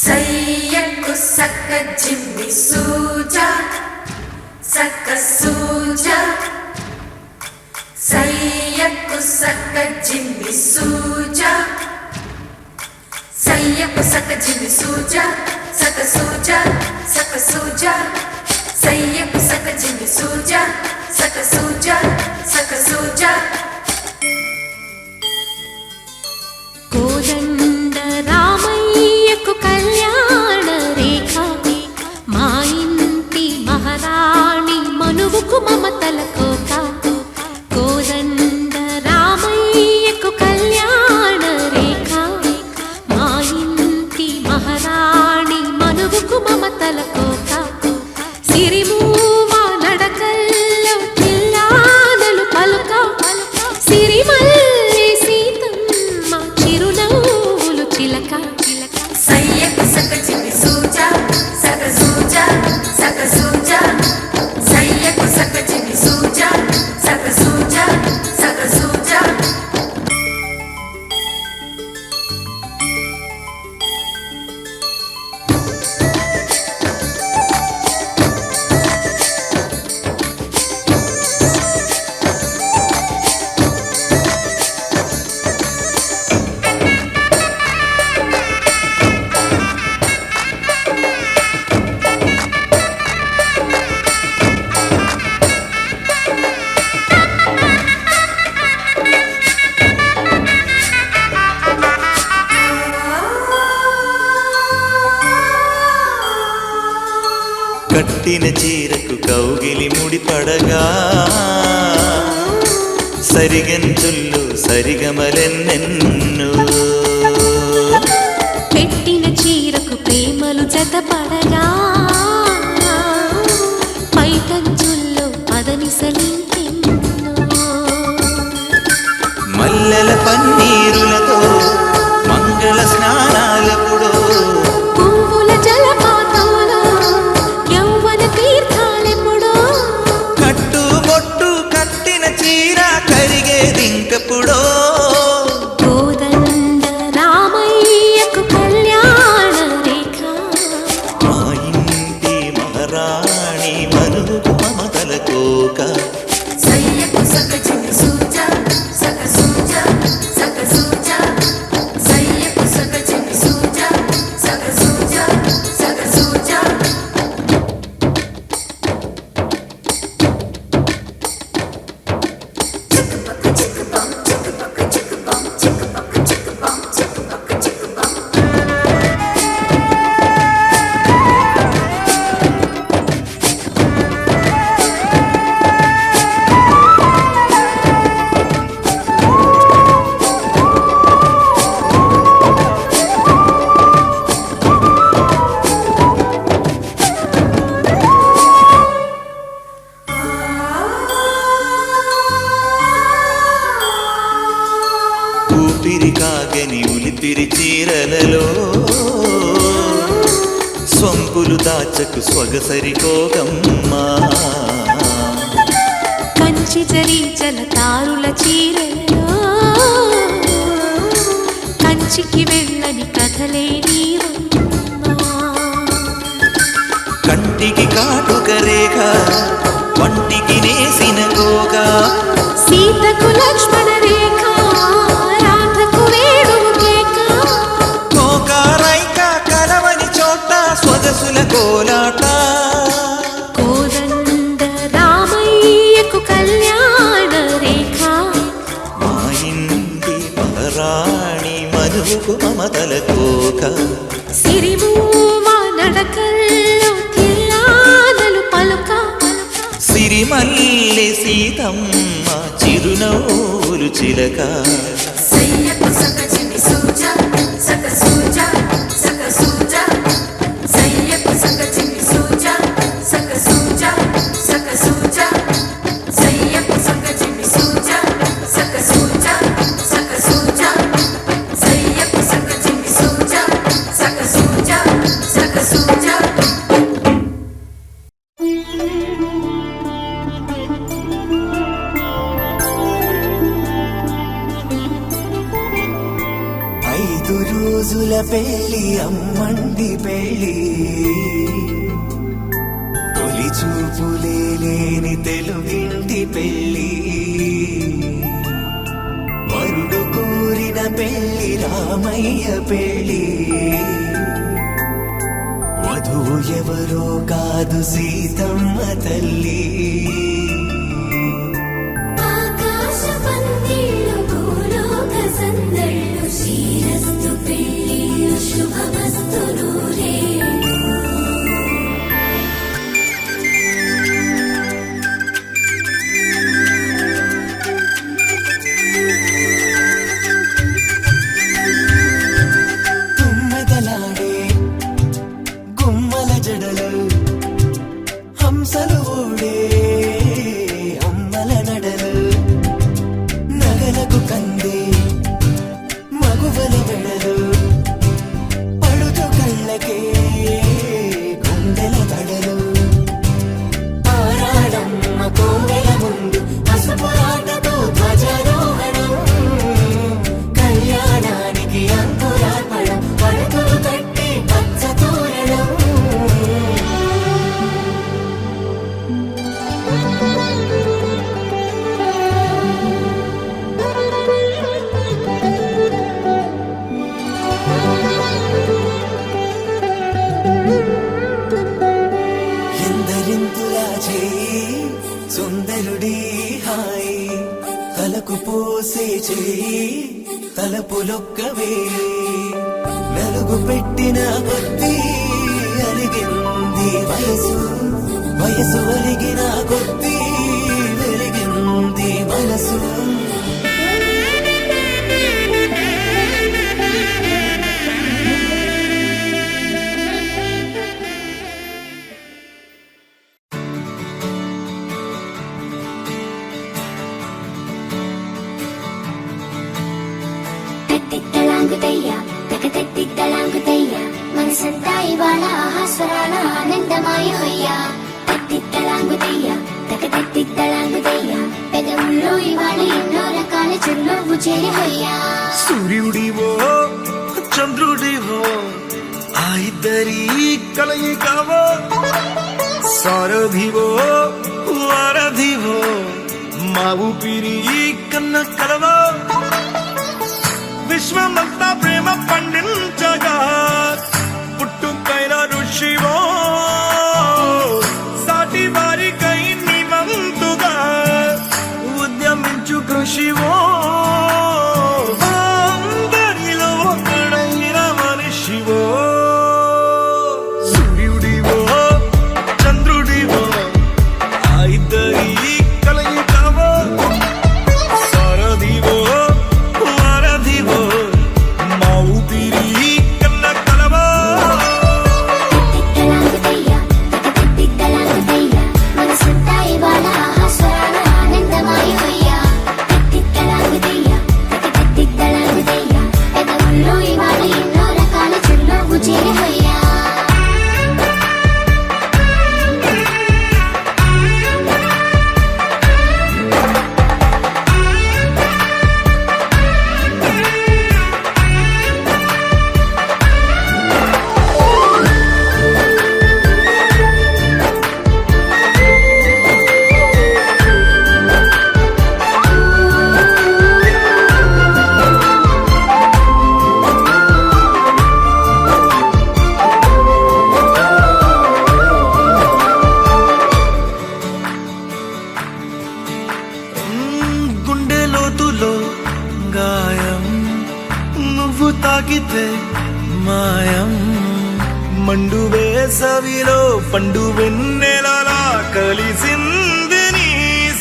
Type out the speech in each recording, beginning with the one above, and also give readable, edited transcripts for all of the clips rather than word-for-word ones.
సయ్యకు సక్క జిమ్మి సూజా సక్క సూజా సయ్యకు సక్క జిమ్మి సూజా సయ్యకు సక్క జిమ్మి సూజా సక్క సూజా సక్క సూజా సయ్యకు సక్క జిమ్మి సూజా సక్క సూజా సక్క సూజా కోదండ రామయ్యకు కళ్యాణ రేఖ మా ఇంటి మహారాణి మనువుకు మమతల కోట. కోదండ రామయ్యకు కళ్యాణ రేఖ మా ఇంటి మహారాణి మనువుకు మమతల కోట. సిరిమూవ నడకల్లో చిల్లానలు పలుక సిరిమల్లె సీతమ్మ చిరునవ్వులు చిలక. సయ్యకు సక్క జిమ్మి సూజా సక్క సూజా సక్క సూజా సయ్యకు సక్క జిమ్మి సూజా సక్క సూజా సక్క సూజా కట్టిన చీరకు కౌగిలి ముడిపడగా సరిగంచుల్లో సరిగమలెన్నెన్ను. పెట్టిన చీరకు ప్రేమలు జతపడగా పైకంచుల్లో పదనిసలింకెన్నో. మల్లెల పన్నీరులతో మంగళ స్నానాలపుడో పువ్వుల జలపాతంలో యౌవన తీర్థాలెప్పుడో. కట్టుబొట్టు కట్టిన చీర కరిగేదింకపుడో. కోదండ రామయ్యకు కళ్యాణ రేఖ మా ఇంటి మహారాణి మనుకు మమతల కోక. సయ్యకు సక్క జిమ్మి సూజా సక్క సూజా సక్క సూజా సయ్యకు సక్క జిమ్మి సూజా సక్క సూజా సక్క సూజా చిక్కుపక్క చిక్కుపం చిక్కుపక్క చిక్కుపం చిక్కుపక్క చిక్కుపం చిక్కుపక్క చిక్కుపం ఊపిరి కాగని ఉలిపిరి చీరలలో సొంపులు దాచకు స్వగసరి కోగమ్మా. కంచి జరి జలతారుల చీరలో కంచికి వెళ్ళని కథలే నీవమ్మా. కంటికి కాటుక రేఖ వంటికి నేసిన గోగ. సీతకు లక్ష్మణ రేఖ రాధకు వేణువు కేక. కోకారైక కలవని చోట స్వగసుల కోలాట. కోదండ రామయ్యకు కళ్యాణ రేఖ మా ఇంటి మహారాణి మనుకు మమతల కోక. సిరిమూవ నడకల్లో తిల్లానలు పలుక సిరిమల్లె సీతమ్మ చిరునవ్వులు చిలక. సయ్యకు సక్క జిమ్మి సూజా సక్క సూజా సక్క సూజా సయ్యకు సక్క జిమ్మి సూజా సక్క సూజా సక్క సూజా సయ్యకు సక్క జిమ్మి సూజా సక్క సూజా సక్క సూజా సయ్యకు సక్క జిమ్మి సూజా సక్క సూజా సక్క సూజా రోజుల పెళ్లి అమ్మండి పెళ్లి తొలి చూపులే లేని తెలుగింటి పెళ్లి వరుడు కోరిన పెళ్లి రామయ్య పెళ్లి వధువు ఎవరో కాదు సీతమ్మ తల్లి ఆకాశ పందిళ్ళు భూలోక సందళ్ళు శ్రీరస్తు పెళ్ళిళ్ళు శుభమస్తు నూరేళ్ళు తుమ్మెదలాడే గుమ్మల జడలు హంసలు ఓడే అమ్మల నడలు నగలకు కందే మగువల వెడలు పడుచు కళ్ళకే గుండెల తడలు పారాడమ్మ కోవెల ముందు పసుపు ఆటతో ధ్వజారోహణం కళ్యాణానికి అంకురార్పణం పడుతులు కట్టి పచ్చ తోరణం ఎందరింతులా చేయి సుందరుడి హాయి తలకు పోసే చేయి తలపులొక్కవే నలుగు పెట్టిన కొద్దీ అలిగింది వయసు వయసు ఒలిగిన కొద్దీ వెలిగింది మనసు తిట్టలాంగుతయ్యా తిట్టలాంగుతయ్యా మనసంతా ఇవాళ ఆహాస్వరాల ఆనందమాయ హొయ్యా తిట్టలాంగుతయ్యా తిట్టలాంగుతయ్యా పెదవుల్లో ఇవాళ ఎన్నో రకాల చిరునవ్వు చేరి హొయ్యా సూర్యుడివో చంద్రుడివో ఆ ఇద్దరి కలయికవో సారథివో వారధివో మా ఊపిరి కన్న కలవో విశ్వమంతా ప్రేమ పండించగా పుట్టుకైన ఋషివో సాటి వారికై నివంతుగా ఉద్యమించు కృషివో అందరిలో ఒకడైన మనిషివో సూర్యుడివో చంద్రుడివో ఆ ఇద్దరి కలయికవో సారథివో వారధివో మా ఊపిరి కన్న కలవో తిట్టలాంగుతయ్యా తిట్టలాంగుతయ్యా మనసంతా ఇవాళ ఆహాస్వరాల ఆనందమాయ హొయ్యా తిట్టలాంగుతయ్యా తిట్టలాంగుతయ్యా పెదవుల్లో ఇవాళ ఎన్నో రకాల చిరునవ్వు చేరి హొయ్యా గుండె లోతులో గాయం నువ్వు తాకితే మాయం మండు వేసవిలో పండు వెన్నెలలా కలిసింది నీ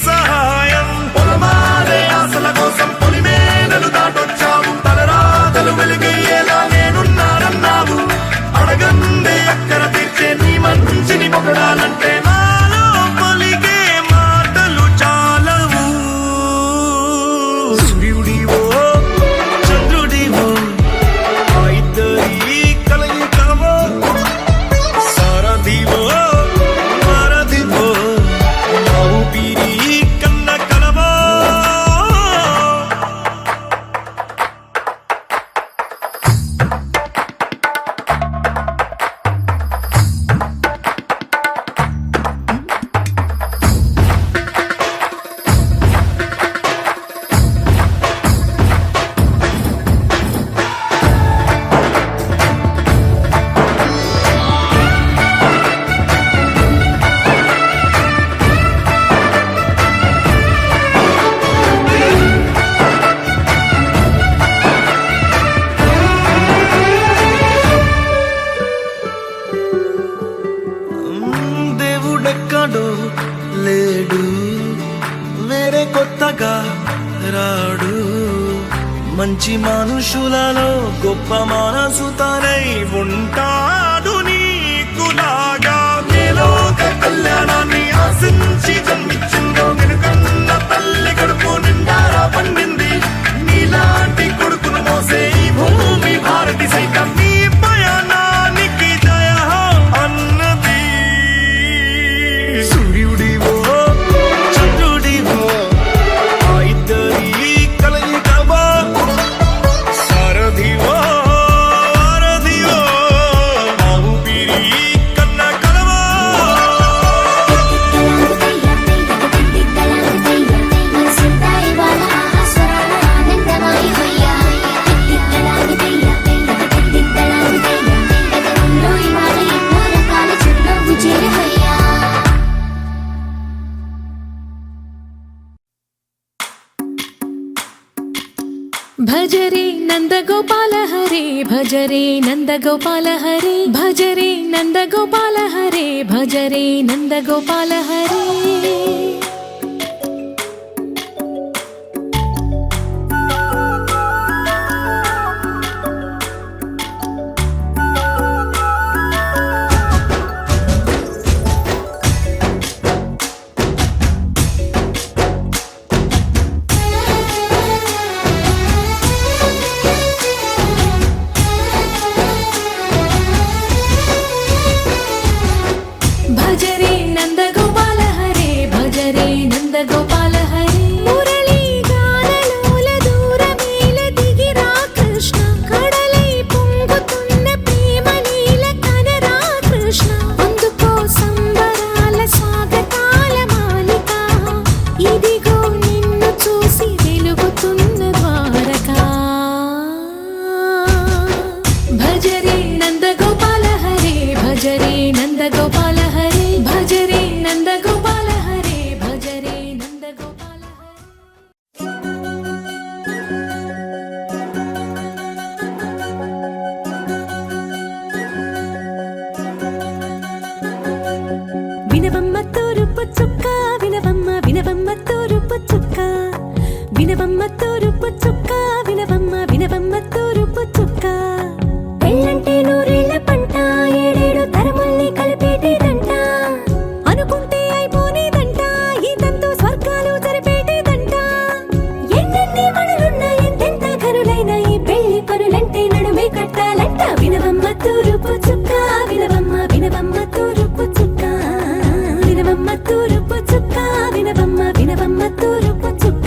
సహాయం పొలమారే ఆశల కోసం పొలిమేనలు దాటొచ్చావు తలరాతలు వెలుగయ్యేలా నేనున్నానన్నావు అడగందే అక్కర తీర్చే నీ మంచిని పొగడాలంటే నాలో పలికే మాటలు చాలవు సూర్యుడివో చంద్రుడివో ఆ ఇద్దరి కలయికవో సారథివో వారధివో మా మంచి మనుషులలో గొప్ప మనసు తనై ఉంటాడు నీకులాగా లోక కళ్యాణాన్ని ఆశించి జన్మించిందో వెనుకన్న తల్లి కడుపు నిండారా పండింది నీలాంటి కొడుకును మోసే ఈ భూమి భారతి సైతం నీ పయనానికి జయ అన్నది సూర్యుడివో చంద్రుడివో ఆ ఇద్దరి కలయికవో సారథివో వారధివో ఆ ఊపిరి కన్న కలవో మనసంతా ఇవాళ ఆహాస్వరాల ఆనందమయమయ్యా తిక్కలాగుతయ్యా తిక్కలాగుతయ్యా ఎదగుల్లో ఇవాళ ఎన్నో రకాల చిరునవ్వు చేరవయ్యా భజరే నందగోపాల హరే భజరే నందగోపాల హరే భజరే నందగోపాల హరే భజరే నందగోపాల హరే భజరే నందగోపాల హరే భజరే నందగోపాల హరే మురళీ గానలోల దూరమేల దిగిరా కృష్ణ కడలై పొంగుతున్న ప్రేమ నీల కనరా కృష్ణ అందుకో సంబరాల స్వాగతాల మాలిక ఇదిగో నిన్ను చూసి వెలుగుతున్న ద్వారకా భజరే నందగోపాల హరే భజరే నందగోపాల హరే భజరే నందగోపాల హరే భజరే నందగోపాల హరే వినవమ్మ తూరుపు చుక్క వినవమ్మ వినవమ్మ తూరుపు చుక్క వినవమ్మ తూరుపు చుక్క వినవమ్మ వినవమ్మ తూరుపు చుక్క పెళ్ళంటే నూరేళ్ల పంట ఏడేడు తరముల్ని కలిపేటేదంట అనుకుంటే అయిపోనేదంట ఈ తంతు స్వర్గాలు జరిపేటేదంట ఎన్నెన్ని మనులున్న ఎంతెంత ఘనులైన ఈ పెళ్లి పనులంటే నడుమే కట్టాలంట వినవమ్మ తూరుపు చుక్క వినవమ్మ వినవమ్మ తూరుపు చుక్క వినవమ్మ తూరుపు చుక్క వినవమ్మ వినవమ్మ తూరుపు చుక్క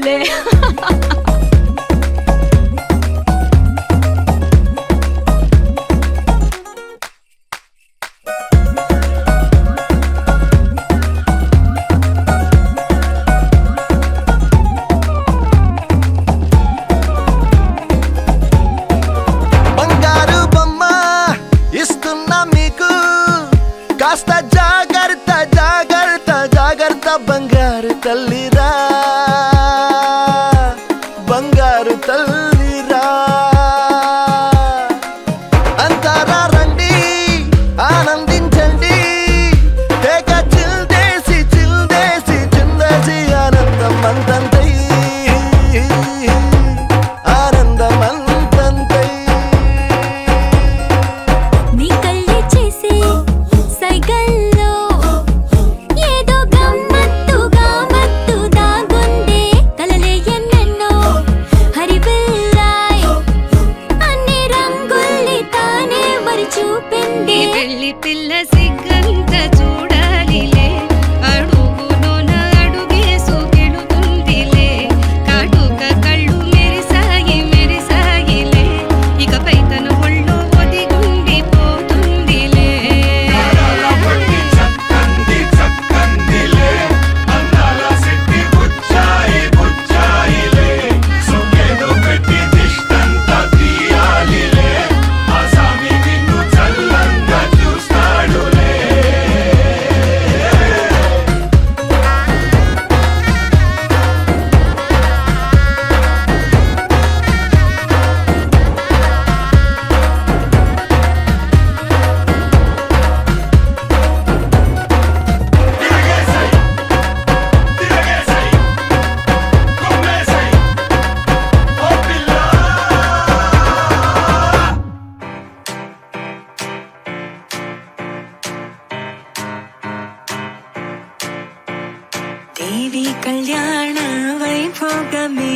లే బంగారు బొమ్మ ఇస్తున్నా మీకు కాస్త జాగ్రత్త జాగ్రత్త జాగ్రత్త బంగారు తల్లిరా బంగారు తల్లిరా అంతారా రండి ఆనందించండి తేక చిల్దేసి చిందేసి ఆనందం అంతంతై ఆనందం అంతంతై నీ కళ్ళే చేసే సైగల్లో ఏదో గమ్మత్తుగా మత్తు దాగుందే కలలే ఎన్నెన్నో హరిబిల్లాయ్ అన్ని రంగుల్ని తానే మరి చూపింది పెళ్లి పిల్ల సిగ్గంత చూడాలిలే అడుగులోన అడుగేసుకెళుతుందిలే కాటుక కళ్ళు మెరిసాయిలే ఇకపై తన ఒళ్ళో ఒదిగుండిపోతుందిలే దేవి కళ్యాణ వైభోగమే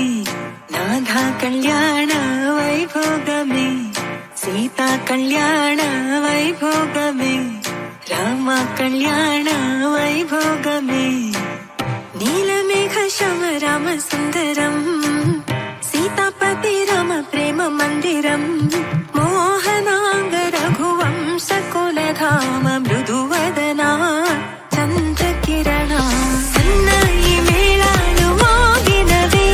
నాథ కళ్యాణ వైభోగమే సీతా కళ్యాణ వైభోగమే రామ కళ్యాణ వైభోగమే నీలమేఘ శమ రామ సుందరం సీతాపతి రామ ప్రేమ మందిరం మోహనాంగ రఘువంశ కులధామ మృదువదనా చంద్రకిరణ సన్నాయి మేళాలు మోగినవే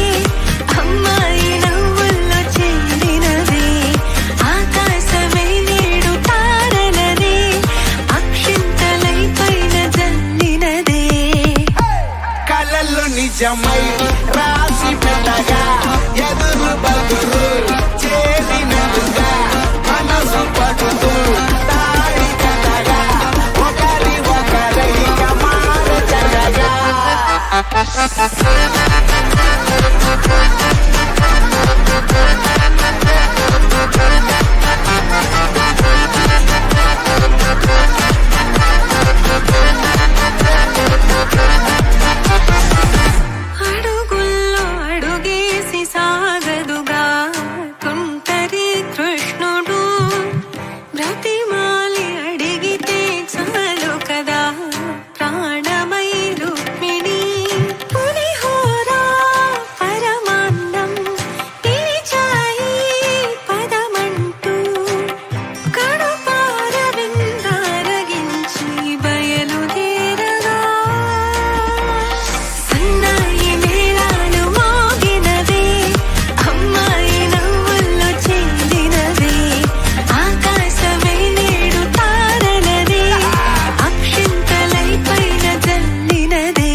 అమ్మాయి నవ్వుల్లో చెందినవే ఆకాశమే నేడు తారలనే అక్షింతలై పైన జల్లినదే కలలు నిజమై రాసి పెట్టగా ఎదురు బదురు చేరినట్టుగా మనసు పడుతూ తాడి కట్టగా ఒకరి ఒకరైగా మారచగా అడుగుల్లో అడుగేసి సాగదుగా తుంటరి కృష్ణుడు బ్రతిమాలి అడిగితే చాలు కదా ప్రాణమై రుక్మిణి పులిహోర పరమాన్నం పిలిచాయి పదమంటూ కడుపార విందారగించి బయలుదేరగా సన్నాయి మేళాలు మోగినవే అమ్మాయి నవ్వుల్లో చెందినవే ఆకాశమే నేడు తారలనే అక్షింతలై పైన జల్లినదే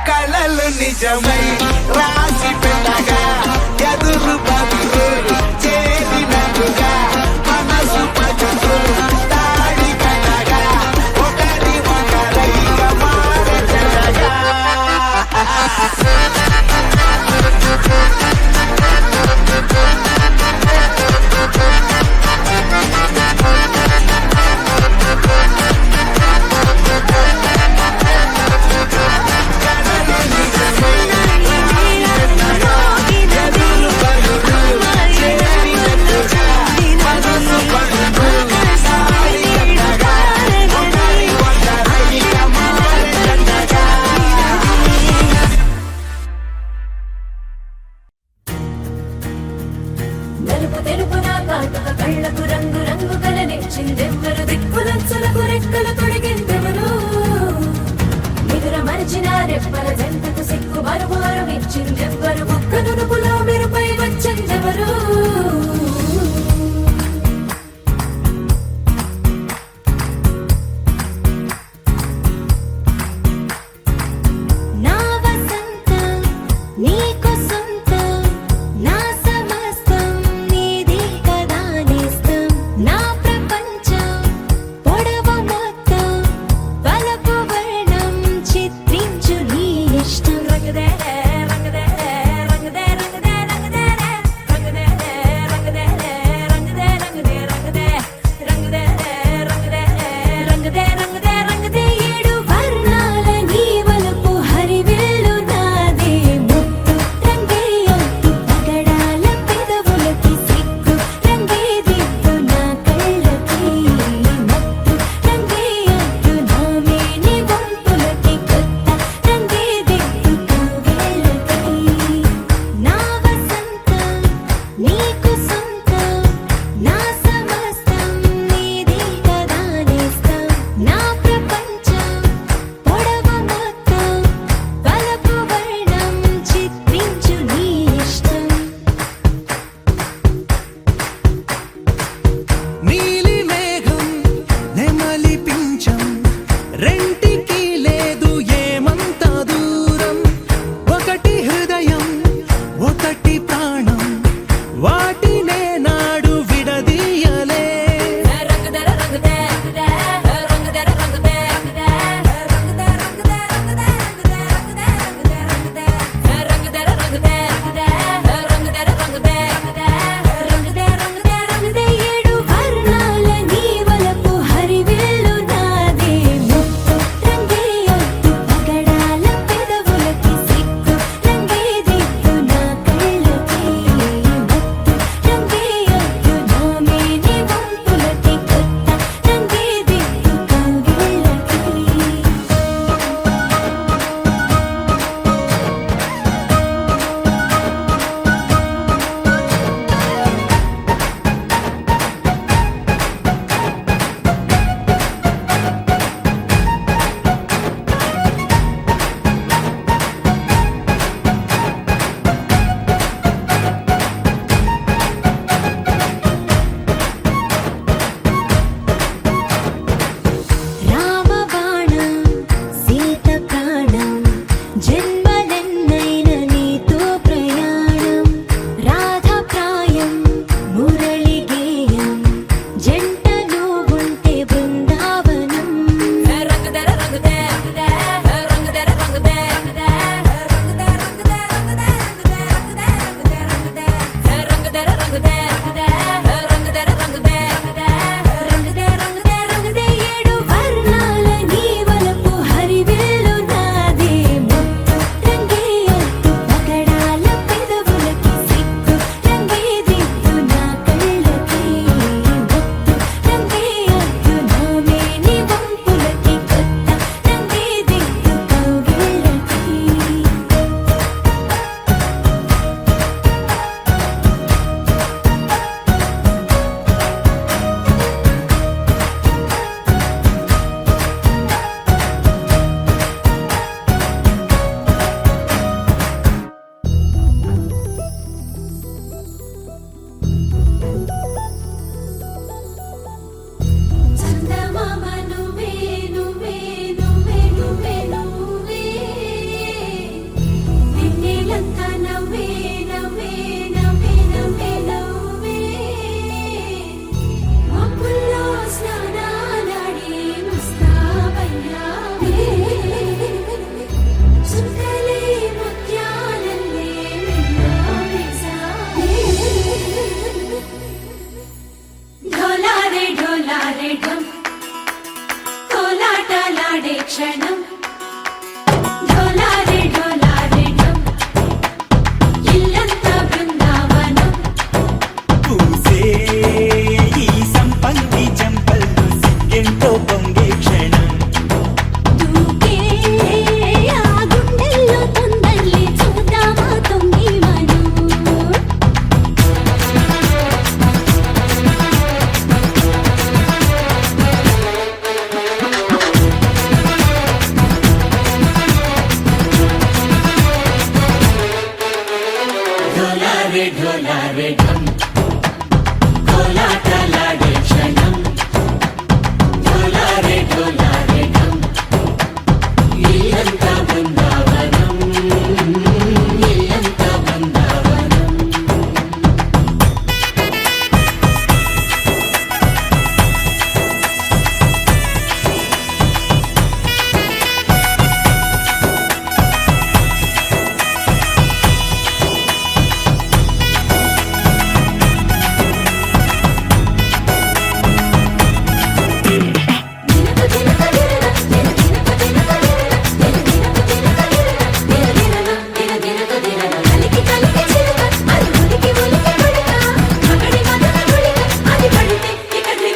కలలు నిజమై రాసి పెట్టగా ఎదురు బదురు చేరినట్టుగా మనసు పడుతూ తాడి కట్టగా ఒకరి ఒకరైగా మారచగా ఆకాశమే కళ్ళకు రంగు రంగు కలనిచ్చిందెవ్వరు దిక్కులచ్చలకు రెక్కలు తొడిగిందెవరు నిదుర మరిచిన రెప్పల జంటకు సిక్కు మరుమారం ఇచ్చిందెవ్వరు ఒక్క నునుపులో మెరుపై వచ్చిందెవరు నా వసంతం నీకు సొంతం నా సమస్తం నీది కదా నేస్తం నా ప్రపంచం పొడవు మొత్తం వలపు వర్ణం చిత్రించు నీ ఇష్టం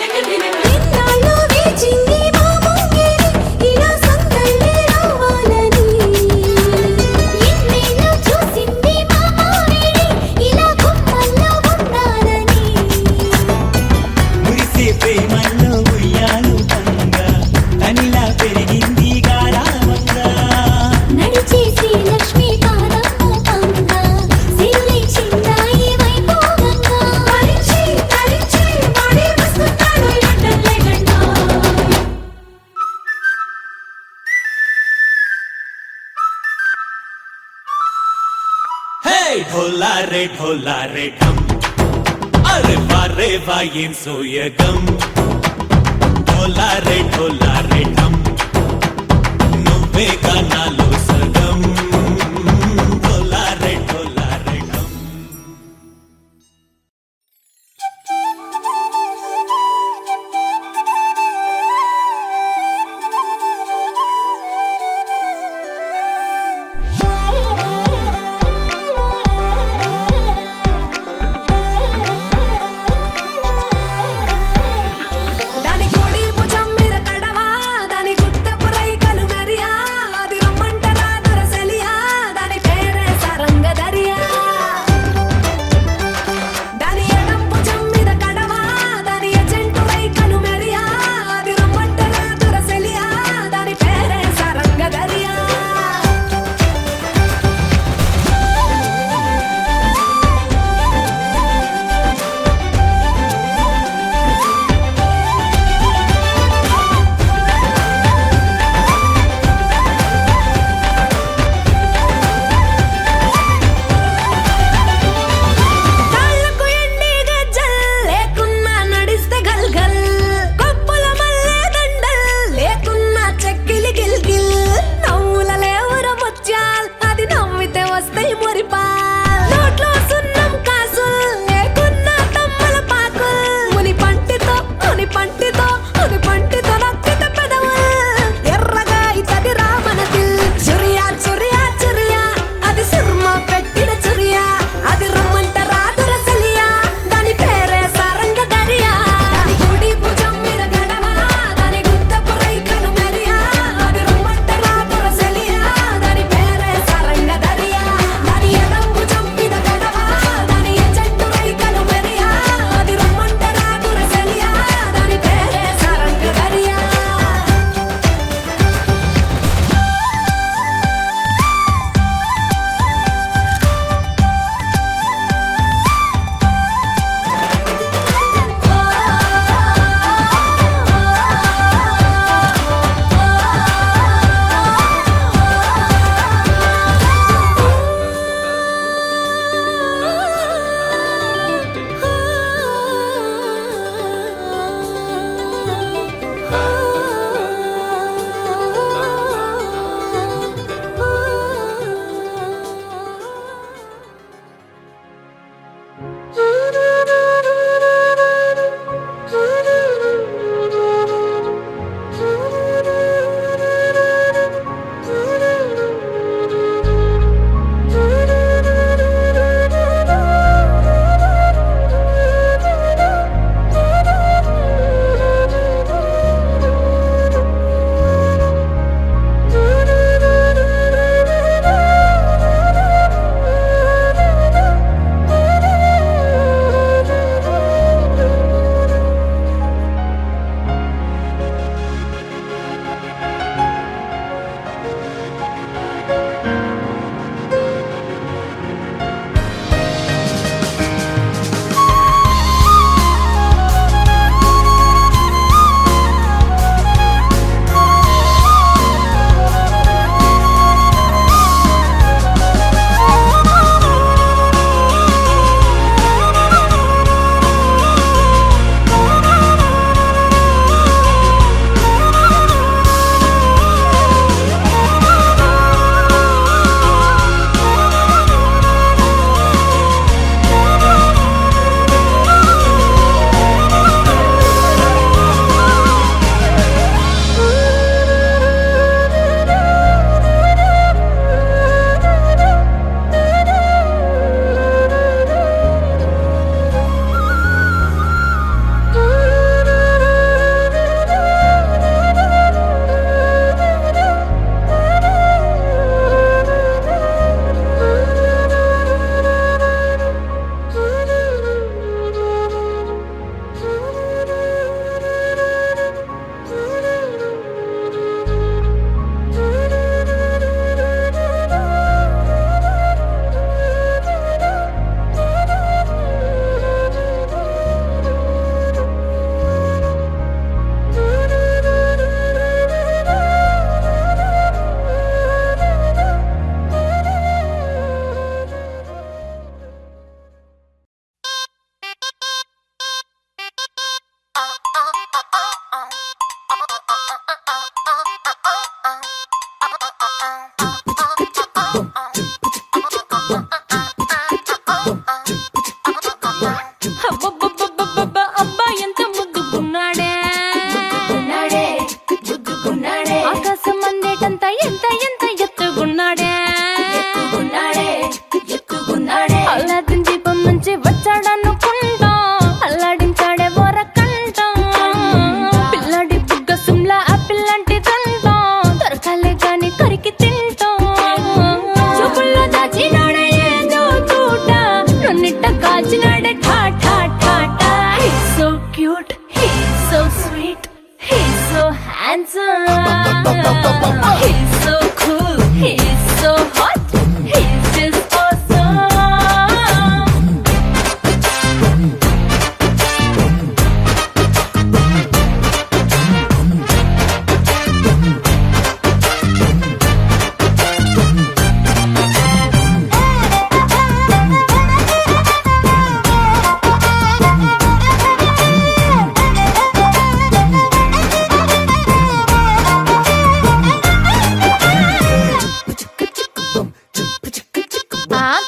ఇన్నాళ్ళు వేచింది మా ముంగిరి ఇలా సందళ్ళే రావాలని ఇన్నేళ్ళు చూసింది మా మామిడి ఇలా గుమ్మల్లో ఉండాలని మురిసే ప్రేమల్లో ఉయ్యాలు పంగా తనిలా పెరిగింది గారామంగా నడిచే శ్రీలక్ష్మి పాదమ్మ పంగ సిల్లి చిందాయి వైభోగంగా తరించి తరించి వాడే వస్తున్నాడు ఎండలే గంట హే ఢోలా రే ఢమ్ అరే వా ఏం సోయగం ఢోలా రే ఢమ్ నువ్వే గానాలో సగం ఢోలా రే ఢమ్ దాని కోడి భుజం మీద కడవా దాని గుత్తపు రైకలు మెరియా అది రమ్మంటరా దొరసలియా దాని పేరే సరంగ దరియా దాని ఎడం భుజం మీద కడవా దాని ఎజెంటు రైకలు మెరియా అది రమ్మంటరా దొరసలియా దాని పేరే సరంగ దరియా కాళ్ళకు ఎండి గజ్జల్ లేకున్నా నడిస్తే గల్గల్ కొప్పుల మల్లె దండల్ లేకున్నా చెక్కిలి గిల్గిల్ నవ్వుల లేవుర ముత్యాల్ అది నవ్వితే వస్తాయి మురిపాల్ నోట్లో సున్నం కాసుల్ లేకున్నా తమ్మల పాకుల్ ముని పంటితో నొక్కితే పెదవుల్ ఎర్రగా ఇతది రామనతిల్ చురియా చురియా చురియా అది సుర్మ పెట్టిన చురియా అది రమ్మంట రాదురసలియా దాని పేరే సరంగ దరియా దాని కుడి భుజం మీద గడవా దాని గుత్తపు రైకలు మెరియా అది రమ్మంట రాదురసలియా దాని పేరే సరంగ దరియా దాని ఎడం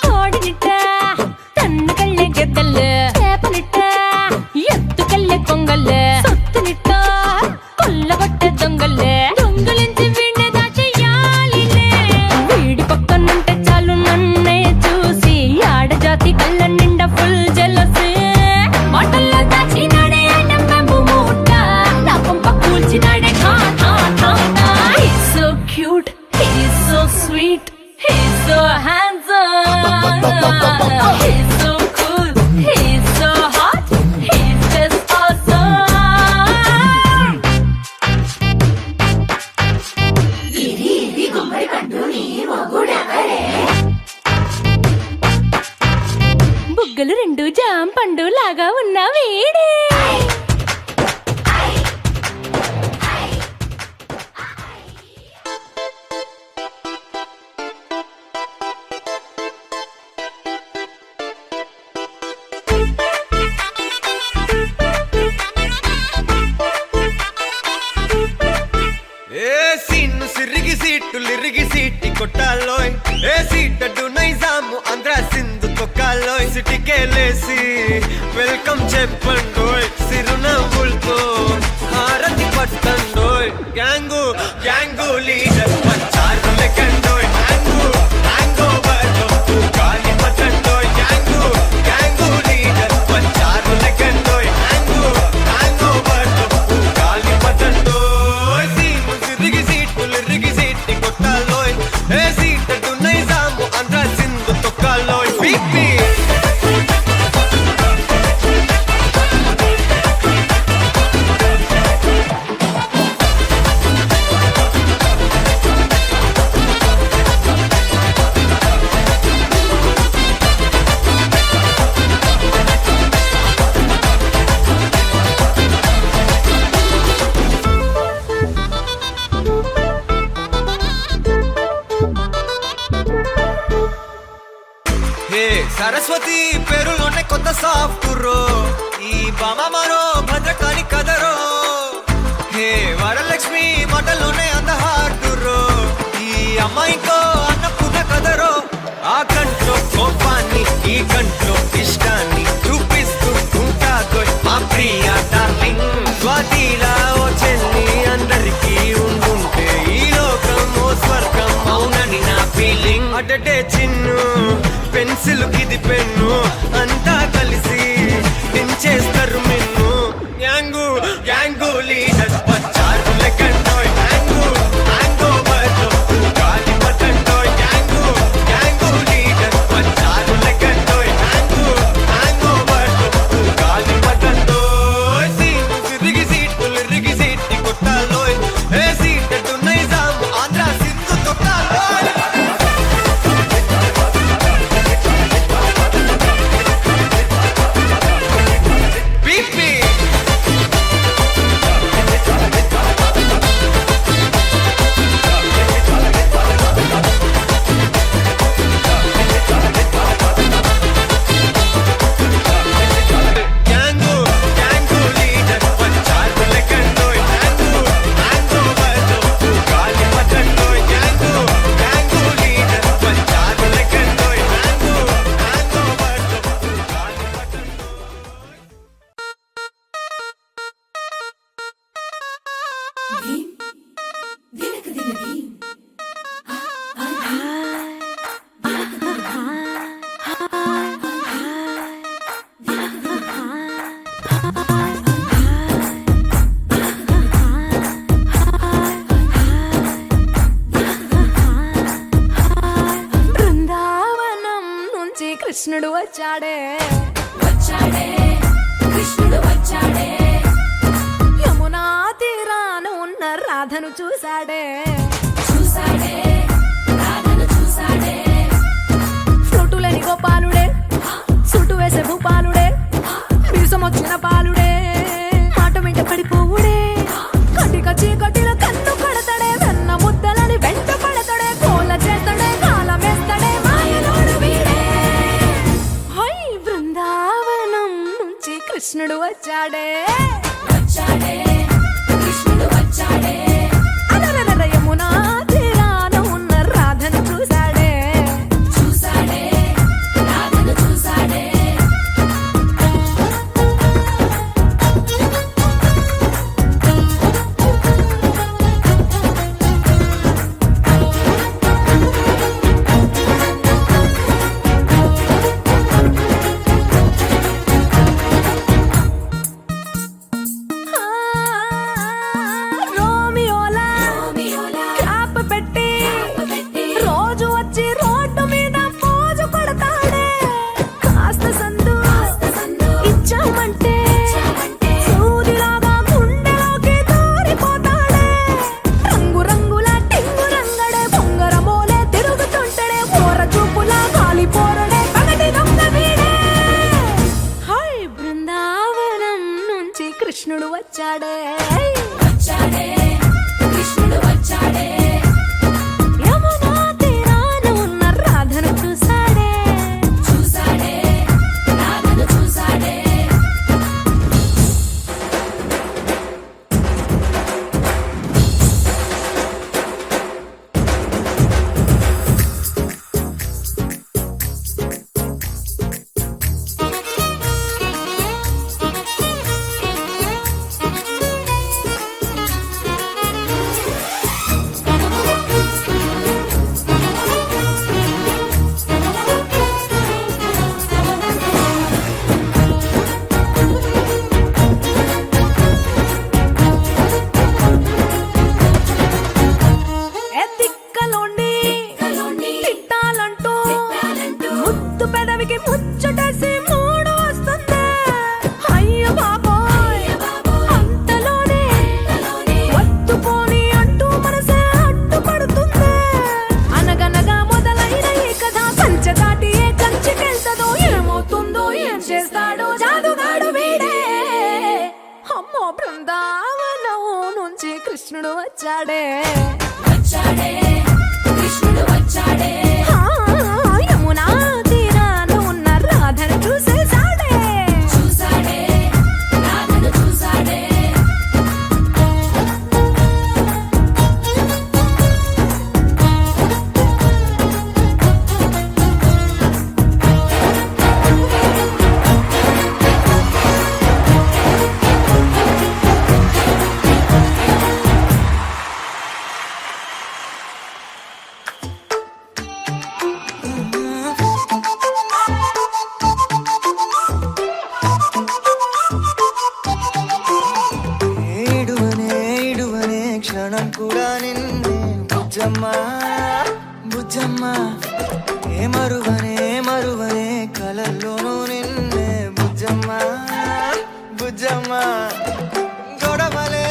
కోడినిట్ట తన్ను కళ్ళే గెద్దల్లు చేపనిట్ట ఎత్తు కళ్ళే కొంగల్లే సొత్తునిట్ట కొల్లగొట్టే దొంగల్లే దొంగలించి వీణ్ణి దాచెయ్యాలిలే వీడి పక్కనుంటే చాలు నన్నే చూసి ఆడజాతి కళ్ళ నిండా ఫుల్ జెలసీ మాటల్లో దాచినాడే నమ్మము మూట నా పంప కూల్చినాడే ఖా ఖా ఖా He's so cute, he's so sweet, he's so handsome, he's so cool, he's so hot, he's just awesome. బుగ్గలు రెండు జాం పండు లాగా ఉన్న వీడే ఏ సీన్ను సిరిగి సీట్లు ఇరిగి సీటి కొట్టాలోయ్ ఏ సీటడు నైజాము ఆంధ్ర సింధు తొక్కాలోయ్ సిటికేలేసి వెల్కమ్ చెప్పండోయ్ సిరునవ్వులతో హారతి పట్టండోయ్ గ్యాంగు గ్యాంగు లీడర్ పంచారు లెక్కండోయ్ హ్యాంగు హ్యాంగ్ ఓవర్ గాలి పట్టండోయ్ గ్యాంగు గ్యాంగు లీడర్ పంచారు లెక్కండోయ్ హ్యాంగు హ్యాంగ్ ఓవర్ గాలి పట్టండోయ్ సీము సిరిగి సీట్లు ఇరిగి సీటి కొట్టాలోయ్ ఏ సీటడు నైజాము ఆంధ్ర సింధు తొక్కాలోయ్ పీపీ హే సరస్వతి పేరులోనే కొత్త సాఫ్ట్ రో ఈ బామ మరో భద్రకాళి కదరో హే వరలక్ష్మి మాటలోనే అంద హార్ట్ రో ఈ అమ్మాయికో అన్నపూర్ణ కదరో ఆ కంట్లో కోపాన్ని ఈ కంట్లో ఇష్టాన్ని చూపిస్తూ ఉంటాదో మా ప్రియ డార్లింగ్ స్వాతిలా ఓ చెల్లి అందరికీ ఉండుంటే ఈ లోకం ఓ స్వర్గం అవునని నా ఫీలింగ్ అటటే చిన్ను పెన్సిల్ కిది పెన్ను అంతా కలిసి దించేస్తారు మిన్ను యాంగు యాంగు లీడర్ పచ్చారు లెక్కండోయ్ హ్యాంగు హ్యాంగ్ ఓవర్ గాలి పట్టండోయ్ యాంగు యాంగు లీడర్ పచ్చారు లెక్కండోయ్ హ్యాంగు హ్యాంగ్ ఓవర్ గాలి పట్టండోయ్ సీము సిరిగి సీట్లు ఇరిగి సీటి కొట్టాలోయ్ ఏ సీటడు నైజాము ఆంధ్ర సింధు తొక్కాలోయ్ పీపీ గ్యాంగు గ్యాంగు లీడర్ పంచారు లెక్కండోయ్ హ్యాంగు హ్యాంగ్ ఓవర్ గాలి పట్టండోయ్ గ్యాంగు గ్యాంగు లీడర్ పంచారు లెక్కండోయ్ హ్యాంగు హ్యాంగ్ ఓవర్ గాలి పట్టండోయ్ బృందావనం నుంచి కృష్ణుడు వచ్చాడే యమునా తీరాన ఉన్న రాధను చూశాడే ఫ్లూటులేని గోపాలుడే సుటు వేసే భూపాలుడే మీసం వచ్చిన పాలుడే మాట వెంట పడిపోవుడే కటిక చీకటిలో కన్ను కడతాడే వెన్న ముద్దలని వెంట పడతాడే కోల చేస్తాడే కాలమేస్తాడే మాయలోడు వీడే హై బృందావనం నుంచి కృష్ణుడు వచ్చాడే అదరదర యమునా తీరాన ఉన్న రాధను చూశాడే పెదవికి ముచ్చటేసి మూడు వస్తుంది అయ్య బాబోయ్ అంతలోనే వత్తుపోని అంటూ మనసే అడ్డుపడుతుంది అనగనగా మొదలైన ఈ కథ కంచె దాటి ఏ కంచెకెళ్తదో ఏమవుతుందో ఏం చేస్తాడో జాదుగాడు వీడే అమ్మో బృందావనం నుంచి కృష్ణుడు వచ్చాడే కృష్ణుడు వచ్చాడే యమునా తీరాన ఉన్న రాధను చూసేసాడే రాధను చూసాడే ఏడువనే క్షణం కూడా నిన్నే బుజ్జమ్మా బుజ్జమ్మా ఏ మరువనే కలల్లోనూ నిన్నే బుజ్జమ్మా బుజ్జమ్మా గొడవలే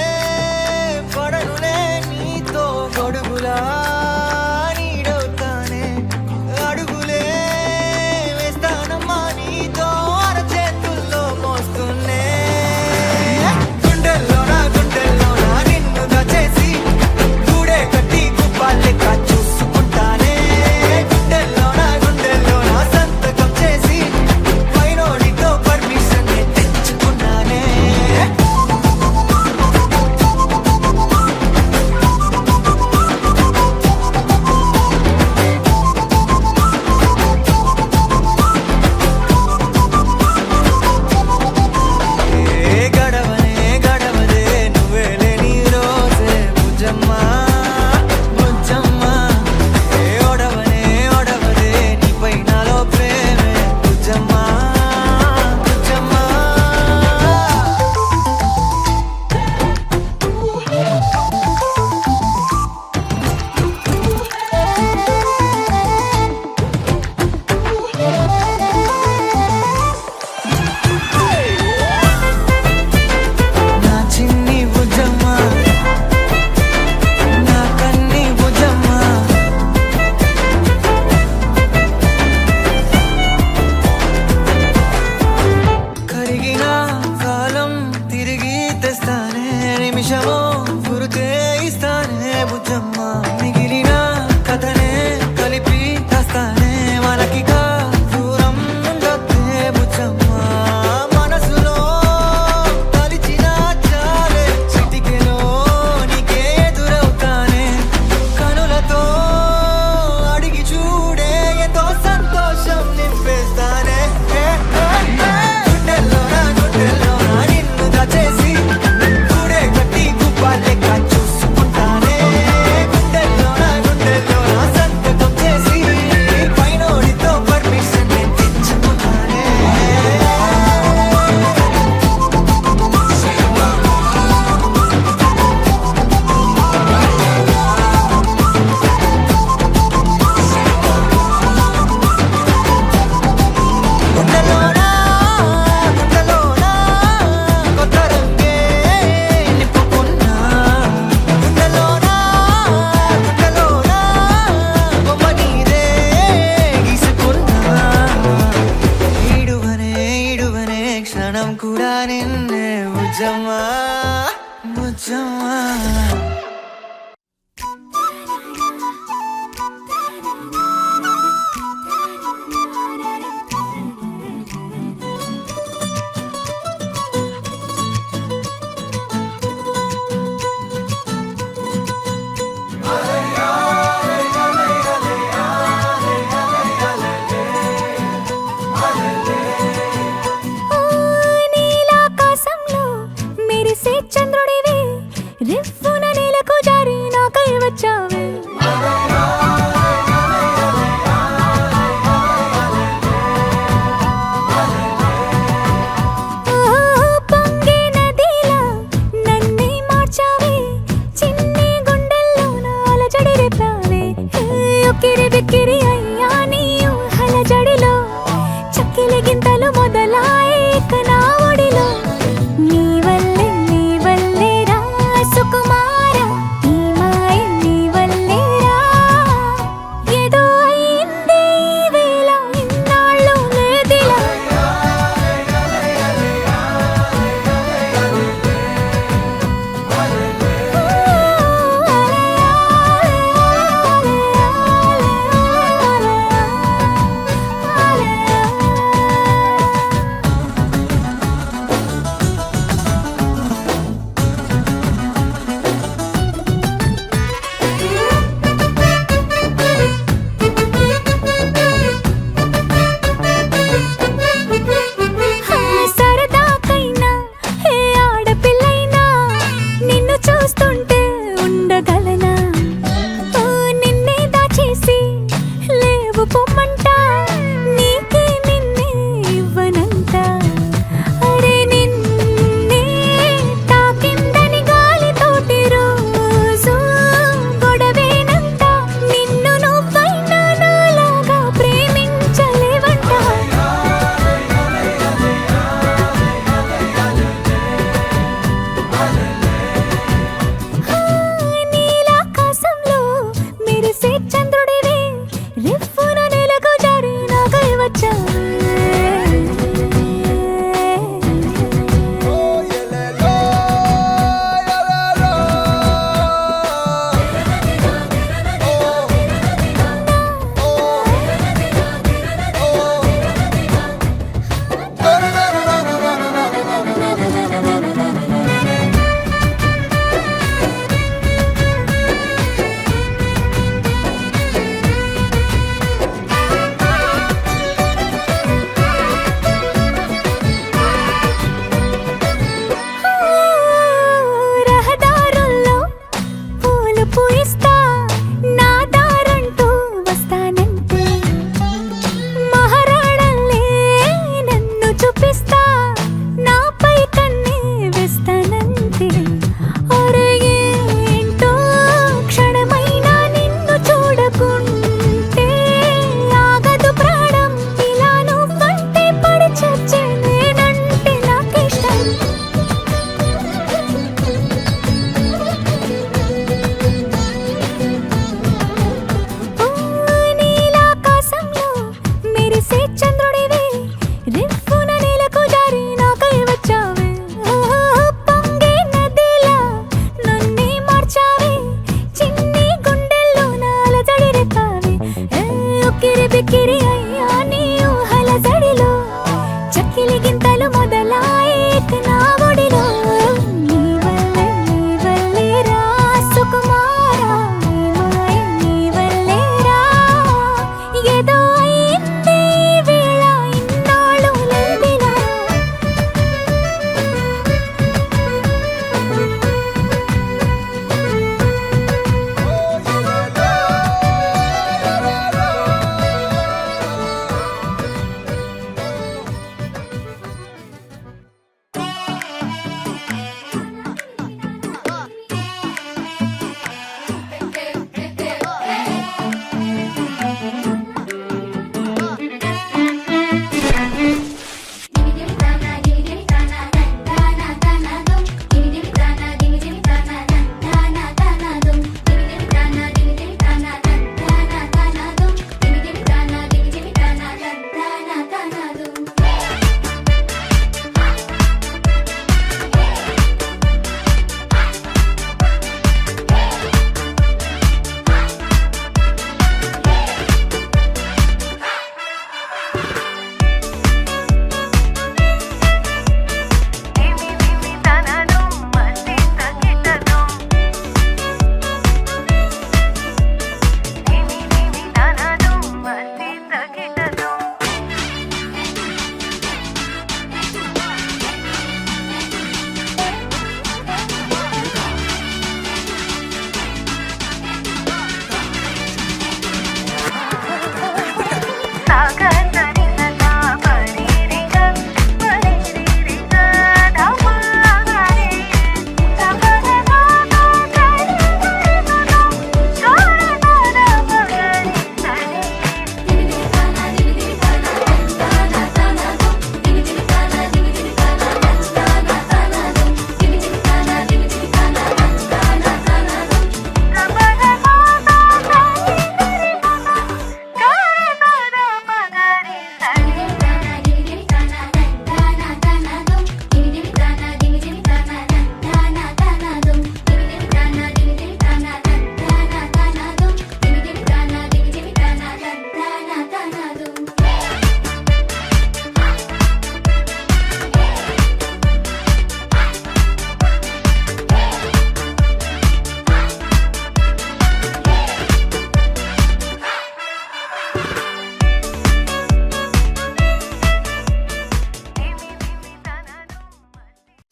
పడనులే నీతో గొడుగులా నీడవుతానే అడుగులే వేస్తానమ్మా నీతో అరచేతుల్లో మోస్తున్నే గుండెల్లోనా నిన్ను దచేసి గూడే కట్టి గుప్పాలెక్క చూసుకుంటానే గుండెల్లోనా సంతకం చేసి పైనోడితో పర్మిషన్ తెచ్చుకున్నానే ఏ గడవదే నువ్వే లేని రోజే బుజ్జమ్మా బుజ్జమ్మా ఏ ఒడవదే నీపై నాలో ప్రేమే బుజ్జమ్మా బుజ్జమ్మా నా చిన్ని బుజ్జమ్మా నా కన్ని బుజ్జమ్మా కరిగిన కాలం తిరిగి తెస్తానే నిమిషమో గురుతే ఇస్తానే బుజ్జమ్మా మిగిలిన కథనే కలిపి తెస్తానే మనకిగా దూరం ఉండొద్దే బుజ్జమ్మా మనసులో తలిచిన చాలే చిటికెలో నీకే ఎదురవుతానే కనులతో అడిగి చూడే ఎంతో సంతోషం నింపేస్తానే గుండెల్లోనా నిన్ను దచేసి గూడే కట్టి గుప్పాలెక్క చూసుకుంటానే గుండెల్లోనా సంతకం చేసి పైనోడితో పర్మిషన్ తెచ్చుకున్నానే గుండెల్లోనా కొత్త రంగే నింపుకున్నా గుండెల్లోనా బొమ్మ నీదే గీసుకున్నా ఈడువనే క్షణం కూడా నిన్నే బుజ్జమ్మా బుజ్జమ్మా నీలాకాశంలో మెరిసే చంద్రుడివి మార్చావే రహదారుల్లో పూలు పూయిస్తా నా దారంటూ వస్తానంటే మహారాణల్లే నన్ను చూపిస్తా నాపై కన్నే వేస్తానంతే అరే ఏంటో క్షణమైనా నిన్ను చూడకుంటే ఆగదు ప్రాణం ఇలా నువ్వంటే పడి చచ్చే నేనంటే నాకిష్టం నీలాకాశంలో మెరిసే చంద్రుడివే రివ్వున నేలకు జారి నాకై వచ్చావే పొంగే నదిలా నన్నే మార్చావే చిన్ని గుండెల్లో నాలజడి రేపావే ఉక్కిరి బిక్కిరి అయ్యా నీ ఊహల జడిలో చక్కిలి గింతలు మొదలాయే నా ఒడిలో నీ వల్లే రా సుకుమారా నీ మాయ నీ వల్లే రా ఏదో అయింది ఈ వేళ ఇన్నాళ్ళు లేదిలా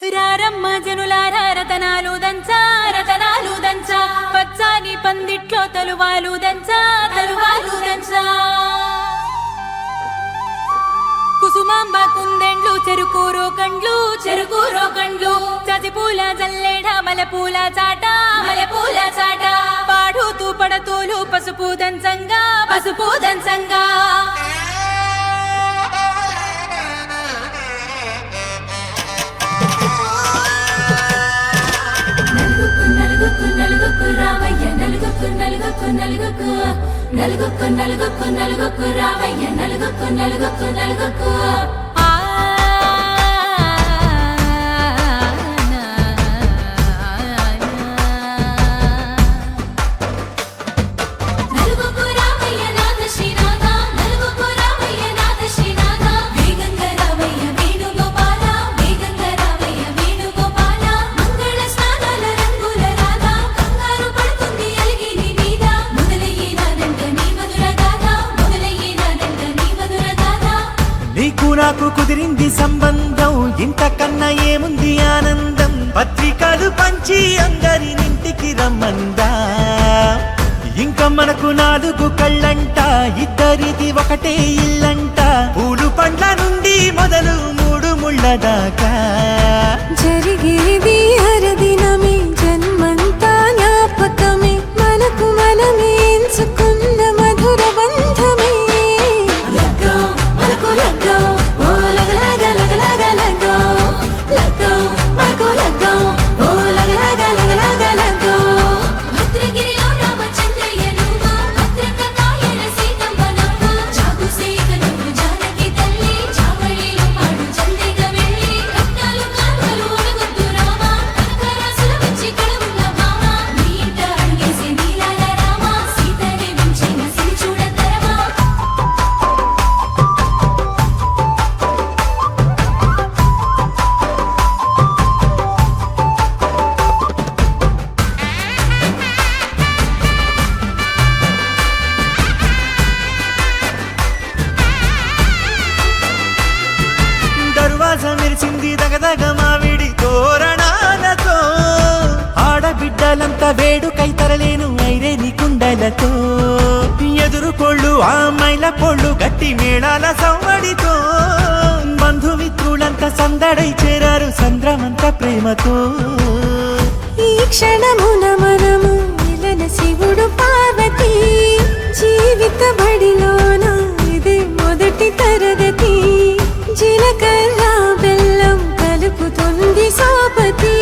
రారమ్మ జనులారా రతనాలు దంచా పచ్చాని పందిట్లో తలువాలు దంచా కుసుమాంబ కుందెండ్లు చెరుకూరో కండ్లు చజిపూల జల్లేడ మలపూల చాట పాడుతూ పడతోలు పసుపు దంచంగా నలుగుకు రామయ్య నలుగుకు నలుగుకు నలుగుకు నలుగుకు రావయ్య నలుగుకు నలుగుకు నలుగుకు నలుగుకు రావయ్య నాథ శ్రీనాథ నలుగుకు రావయ్య నాథ శ్రీనాథ వేగంగా రావయ్య వేణుగోపాల వేగంగా రావయ్య వేణుగోపాల మంగళ స్నానాల రంగుల రాధ కంగారు పడుతుంది అలిగిరి మీద మొదలయ్యేనాదంట నీ మధుర గాథ మొదలయ్యేనాదంట నీ మధుర గాథ నీకు నాకు కుదిరింది సంబంధం ఇంతకన్నా ఏముంది ఆనందం పత్రికలు పంచి అందరినింటికి రమ్మందా ఇంకా మనకు 4 కళ్ళంట ఇద్దరిది ఒకటే ఇల్లంట పూలు పండ్ల నుండి మొదలు 3 ముళ్ళ దాకా జరిగేది హరదినమే జన్మంతా జ్ఞాపకమే మనకు మనమే ఎంచుకున్న మధుర బంధమే లగ్గో మనకు లగ్గో ఓ లగలగ లగలగ లగ్గో లగ్గో మనకు లగ్గో ఓ లగలగ లగలగ లగ్గో భద్రగిరిలో రామచంద్రయ్య నువ్వు భద్రక కాయన సీతమ్మ నువ్వు జాగు సేక నువ్వు జానకి తల్లి చావళిలో పాడు చందిగ వెళ్ళి రత్నాలు కానుకలు ఒడగొద్దు రామ కనకరాసుల వచ్చి కడవుల మామ నీ ఇంట అడుగేసే నీలాల రామ సీతనే మించిన సిరి చూడతరమా దర్వాజ మెరిసింది దగదగ మావిడి తోరణాలతో ఆడబిడ్డలంతా వేడుకై తరలేను ఐరేని కుండలతో ఎదురుకోళ్ళు ఆ మైల పోళ్ళు గట్టి మేళాల సవ్వడితో బంధుమిత్రులంతా సందడై చేరారు సంద్రమంత ప్రేమతో ఈ క్షణమున మనము మిలన శివుడు పార్వతి జీవిత బడిలోన ఇది మొదటి తరగతి జీలకర్ర బెల్లం కలుపుతుంది సోపతి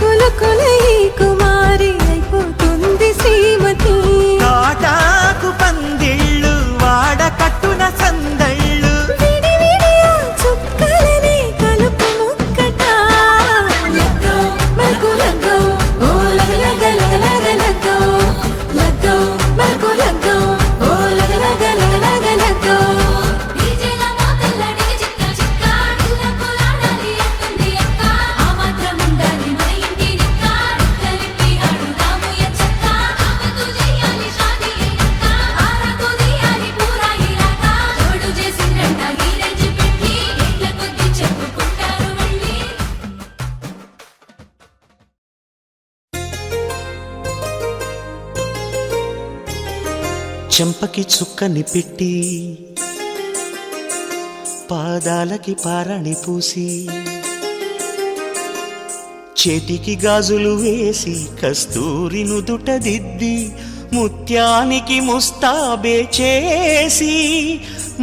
కులుకుల ఈ కుమారి అయిపోతుంది శ్రీమతి తాటాకు పందిళ్ళు వాడ కట్టున సందళ్ళు విడివిడియా చుక్కలనే కలుపు ముక్కట లగ్గో మనకు లగ్గో ఓ లగలగ లగలగ లగ్గో లగ్గో మనకు లగ్గో ఓ లగలగ లగలగ లగ్గో డీజేల మోతల్లడిగ చిక్క చిక్క డిల్లకులాడాలి అంటుంది అక్క ఆ మాత్రం ఉండాలి మన ఇంటి నిక్క రెక్కలిప్పి ఆడుదాము ఎచ్చక్క ఆపతు చేయాలి షాదీ అయ్యాక ఆరాతో తీయాలి పూరా ఇలాక తోడు చేసిందంట గీరెంచి పెట్టి ఏళ్ళ కొద్ది చెప్పుకుంటారు మళ్ళీ చెంపకి చుక్కని పెట్టి పాదాలకి పారాణి పూసి చేతికి గాజులు వేసి కస్తూరి నుదుట దిద్ది ముత్యానికి ముస్తాబే చేసి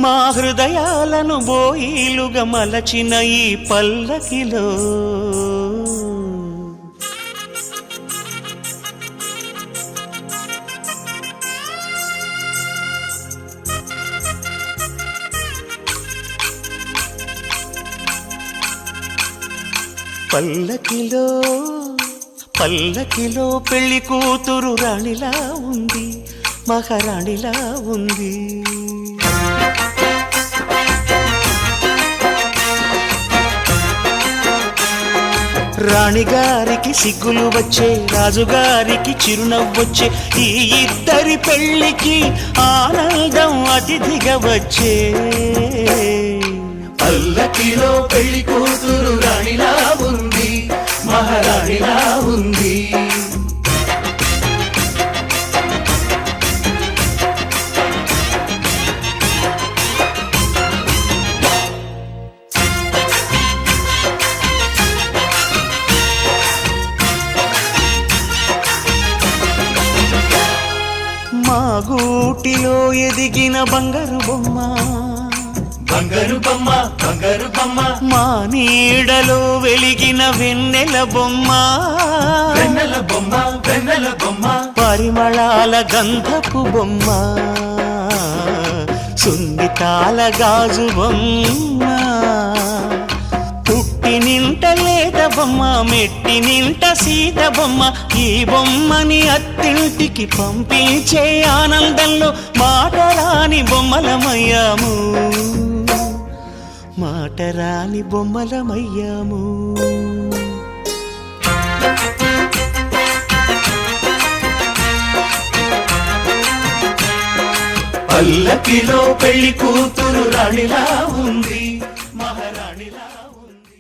మా హృదయాలను బోయిలుగా మలచిన ఈ పల్లకిలో పల్లకిలో పల్లకిలో పెళ్లి కూతురు రాణిలా ఉంది మహారాణిలా ఉంది రాణిగారికి సిగ్గులు వచ్చే రాజుగారికి చిరునవ్వొచ్చే ఈ ఇద్దరి పెళ్లికి ఆనందం అతిథిగా వచ్చే పల్లకిలో పెళ్లి కూతురు రాణిలా ఉంది మహారాణిలా ఉంది మా గూటిలో ఎదిగిన బంగారు బొమ్మ బంగారు బొమ్మ బంగారు బొమ్మ మా నీడలో వెలిగిన వెన్నెల బొమ్మ వెన్నెల బొమ్మ వెన్నెల బొమ్మ పరిమళాల గంధపు బొమ్మ సున్నితాల గాజు బొమ్మ పుట్టి నింట లేత బొమ్మ మెట్టి నింట సీత బొమ్మ ఈ బొమ్మని అత్తింటికి పంపించే ఆనందంలో మాటరాని బొమ్మలమయ్యాము మాటరాని బొమ్మలమయ్యాము పల్లకిలో పెళ్లి కూతురు రాణిలా ఉంది మహారాణిలా ఉంది.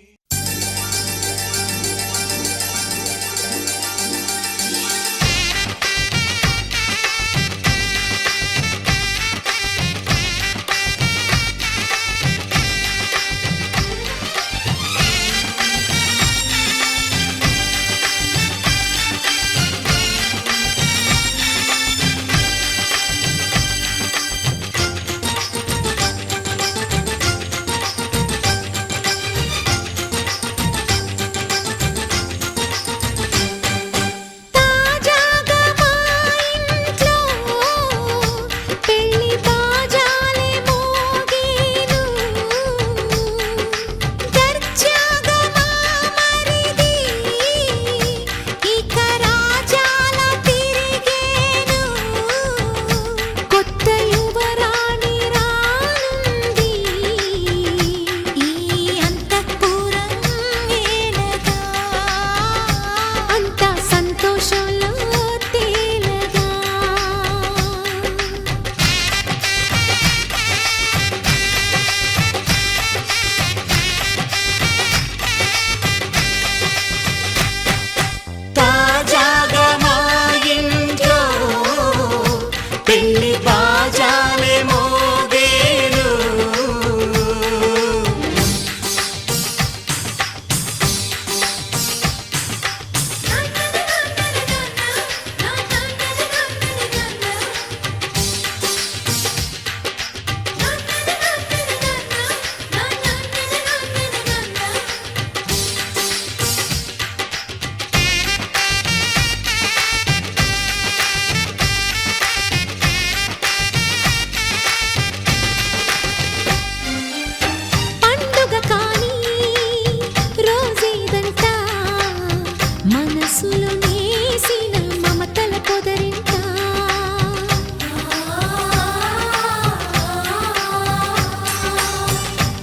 తాజాగా మా ఇంట్లో పెళ్లి బాజాలే మోగేను దర్జాగా మా మరిది ఇక రాజాల తిరిగేను కొత్త యువరాణి రానుంది ఈ అంతఃపురం ఏలగా అంతా సంతోషంలో తేలగా తాజాగా మా ఇంట్లో పెళ్లి బాజాలే మోగేను పండుగ కాని రోజేదంట మనసులో నేసిన మమతల పొదరింట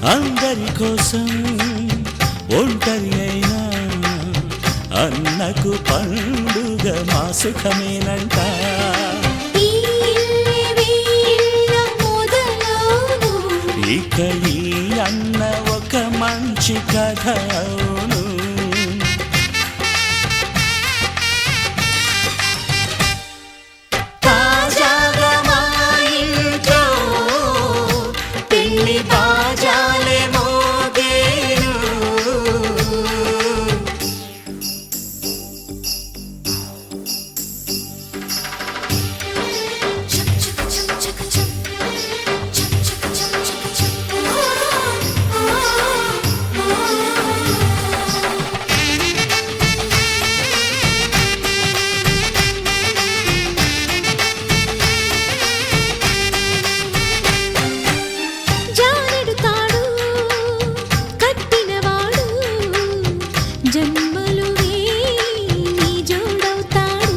అందరి కోసం ఒంటరి అయినా అన్నకు పండుగ మా సుఖమేనంట ఈ ఇల్లే వీళ్ళ మొదలవును ఇక ఈ అన్న ఒక మంచి కథ అవును తాజాగా మా ఇంట్లో పెళ్లి బాజాలే మోగేను జానెడు తాడు కట్టినవాడు జన్మలు నీ జోడవుతాడు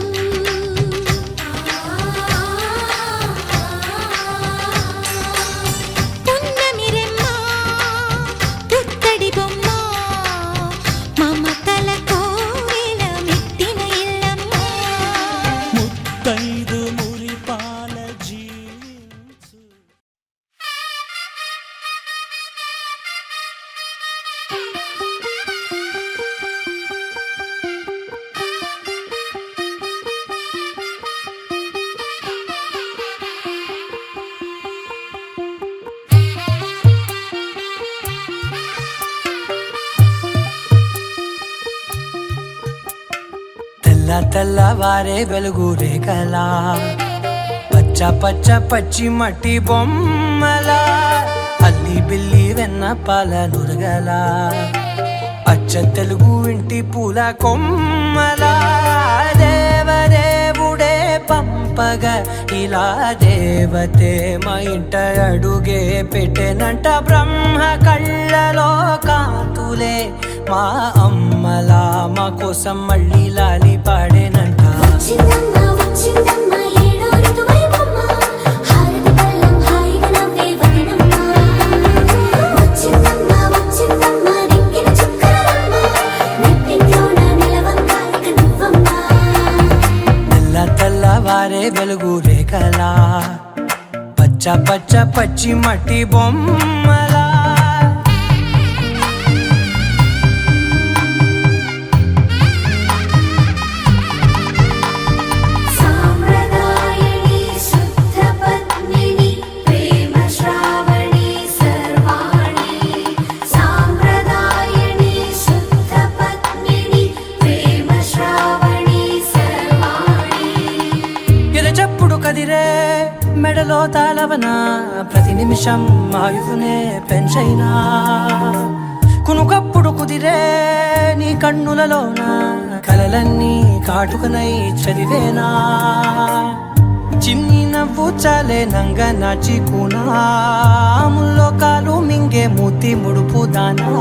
పున్నమిరెమ్మ పుత్తడి బొమ్మ మమతల కోవెల మెట్టిన ఇల్లమ్మ ముత్తైదు మురిపాల జీవించు తెల్లవారే వెలుగు రేఖలా పచ్చ పచ్చ పచ్చి మట్టి బొమ్మలా అల్లి బిల్లి వెన్న పాల నురగల అచ్చ తెలుగు ఇంటి పూల కొమ్మల దేవదేవుడే పంపగ ఇలా దేవతే మా ఇంట అడుగే పెట్టెనంట బ్రహ్మ కళ్ళలో కాంతులే మా అమ్మలా మా కోసం మళ్ళీ లాలి పాడేనంట వచ్చిందమ్మ వచ్చిందమ్మ ఏడో ఋతువైవమ్మ హారతి పళ్ళం హాయిగా నవ్వే వదనమ్మ వచ్చిందమ్మ వచ్చిందమ్మ దిక్కిన చుక్కలమ్మ నెట్టింట్లోన నిలవంగా ఇక నువ్వమ్మ తెల్ల తెల్లవారే వెలుగు రేఖలా పచ్చ పచ్చ పచ్చి మట్టి బొమ్మలా సాంప్రదాయని శుద్ధ పద్మిని ప్రేమ శ్రావణి సర్వాణి సాంప్రదాయని శుద్ధ పద్మిని ప్రేమ శ్రావణి సర్వాణి ఎరచప్పుడు కదిరే మెడలో తాళవన ప్రతి నిమిషం ఆయువునే పెంచైనా కునుకప్పుడు కుదిరే నీ కన్నులలోన కలలన్నీ కాటుకనై చదివేనా చిన్ని నవ్వు చాలే నంగ నాచి కూనాముల్లో కాలు మింగే మూతి ముడుపు దానా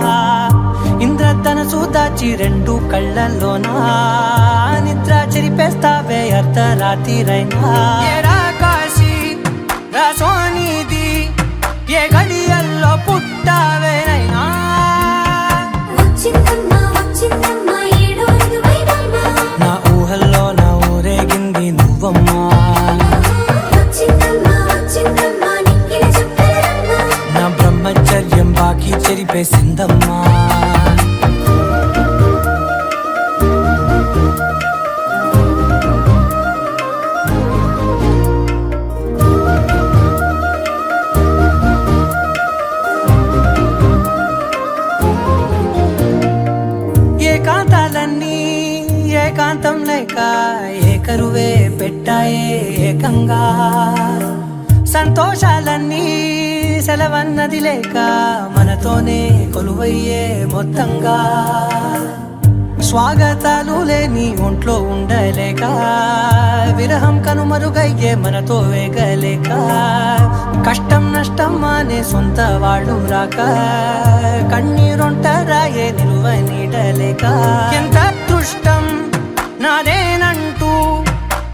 ఇంద్రధనసు దాచి రెండు కళ్ళల్లోనా నిద్ర చెరిపేస్తావే అర్ధరాత్రిరైనా ఏరా కాశీ రా సోనిది ఏ గడియల్లో పుట్టావేనైనా వచ్చిందమ్మ వచ్చిందమ్మ ఏడో ఋతువైవమ్మ నా ఊహల్లో నా ఊరేగింది నువ్వమ్మా వచ్చిందమ్మ వచ్చిందమ్మ నిక్కిన చుక్కలమ్మ నా బ్రహ్మచర్యం బాకీ చెరిపేసిందమ్మా ఏకాంతాలన్నీ ఏకాంతం లేక ఏకరువే పెట్టాయే ఏకంగా సంతోషాలన్నీ సెలవన్నది లేక మనతోనే కొలువయ్యే మొత్తంగా స్వాగతాలు లేని ఒంట్లో ఉండలేక విరహం కనుమరుగయ్యే మనతో వేగలేక కష్టం నష్టం అనే సొంత వాళ్ళు రాక కన్నీరొంటరాయే నిలువ నీడలేక ఎంత అదృష్టం నాదేనంటూ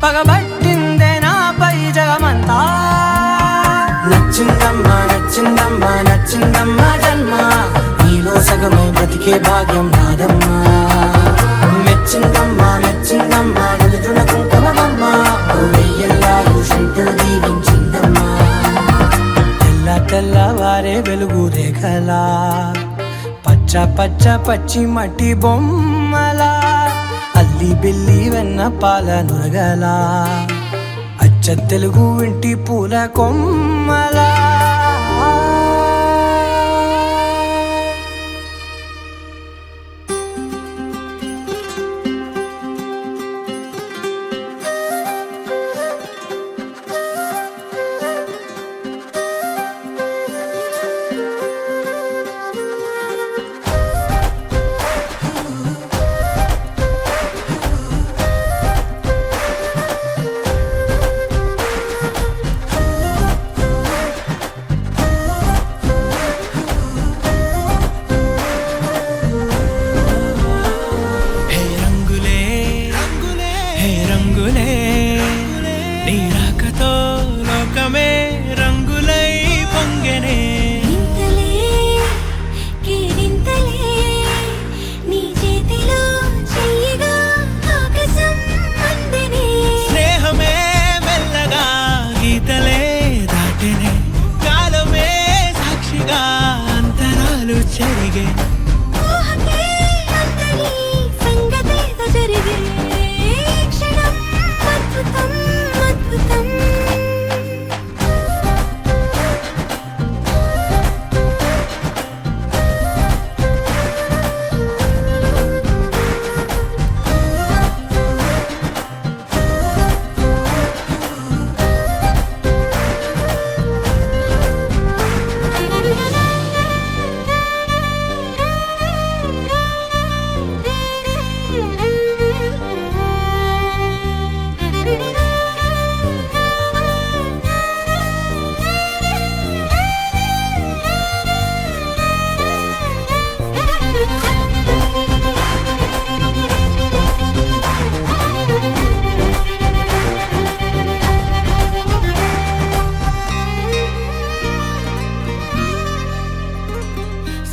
పగబట్టిందే నాపై జగమంతా నచ్చిందమ్మా నచ్చిందమ్మా నచ్చిందమ్మా జన్మ నీలో సగమై బ్రతికే భాగ్యం నాదమ్మా మెచ్చిందమ్మా మెచ్చిందమ్మా నిలుచున్న కుంకుమమ్మా వెయ్యల్లాలు శంకరు దీవించిందమ్మా తెల్ల తెల్లవారే వెలుగు రేఖలా పచ్చ పచ్చ పచ్చి మట్టి బొమ్మలా అల్లి బిల్లి వెన్న పాల నురగలా అచ్చ తెలుగు ఇంటి పూల కొమ్మలా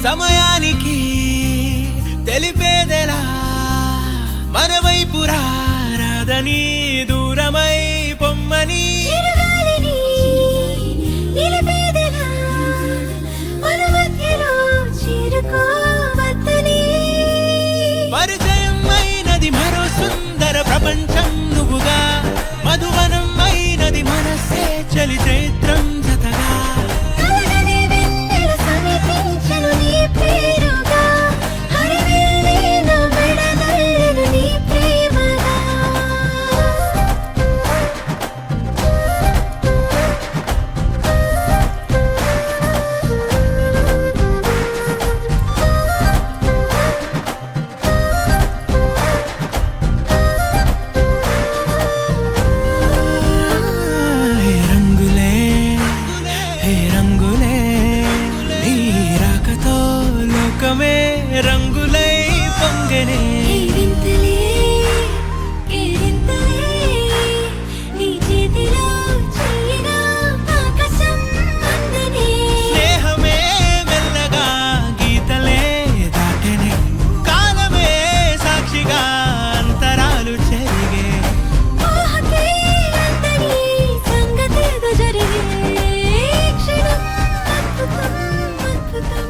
సమయానికి తెలిపేదెలా మన వైపు రాదని దూరమై పొమ్మని చిరుగాలిని నిలిపేదెలా మన మధ్యలో చేరుకోవద్దని పరిచయం అయినది మరో సుందర ప్రపంచం నువ్వుగా మధువనం అయినది మనసే చలి చైత్రం జతగా కలగని వెన్నెల సమీపించను నీ పేరుగా హరివెల్లి నా మెడదల్లెను నీ ప్రేమగా హే రంగులే హే రంగులే నీ రాకతో లోకమే రంగులై పొంగనే ఈ వింతలే కేరింతలే నీ చేతిలో చెయ్యగా ఆకాశం అందనే స్నేహమే మెల్లగా గీతలే దాటెనే కాలమే సాక్షిగా అంతరాలు చెరిగే ఊహకే అందని సంగతేదో జరిగే క్షణం అద్భుతం అద్భుతం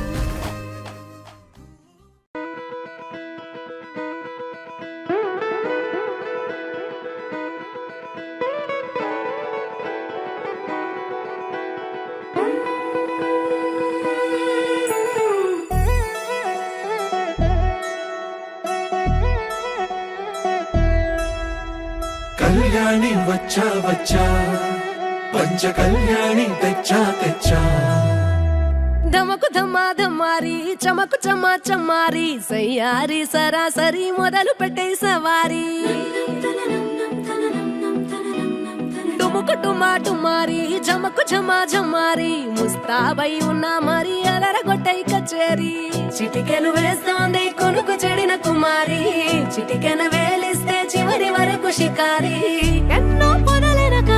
కళ్యాణి వచ్చా వచ్చా పంచ కళ్యాణి తెచ్చా తెచ్చా ధమకు ధమ్మా ధమ్మారి చమకు చమ్మా చమ్మారి సయ్యారి సరాసరి మొదలు పెట్టే సవారి డుముకు డుమా డుమారి జమకు ఝమా ఝమారి ముస్తాబై ఉన్నా మరి అలరగొట్టై కచేరి చిటికెను వేస్తోంది కొనుకు చెడిన కుమారి చిటికెను వేలిస్తే చివరి వరకు షికారి ఎన్నో పొదలెనక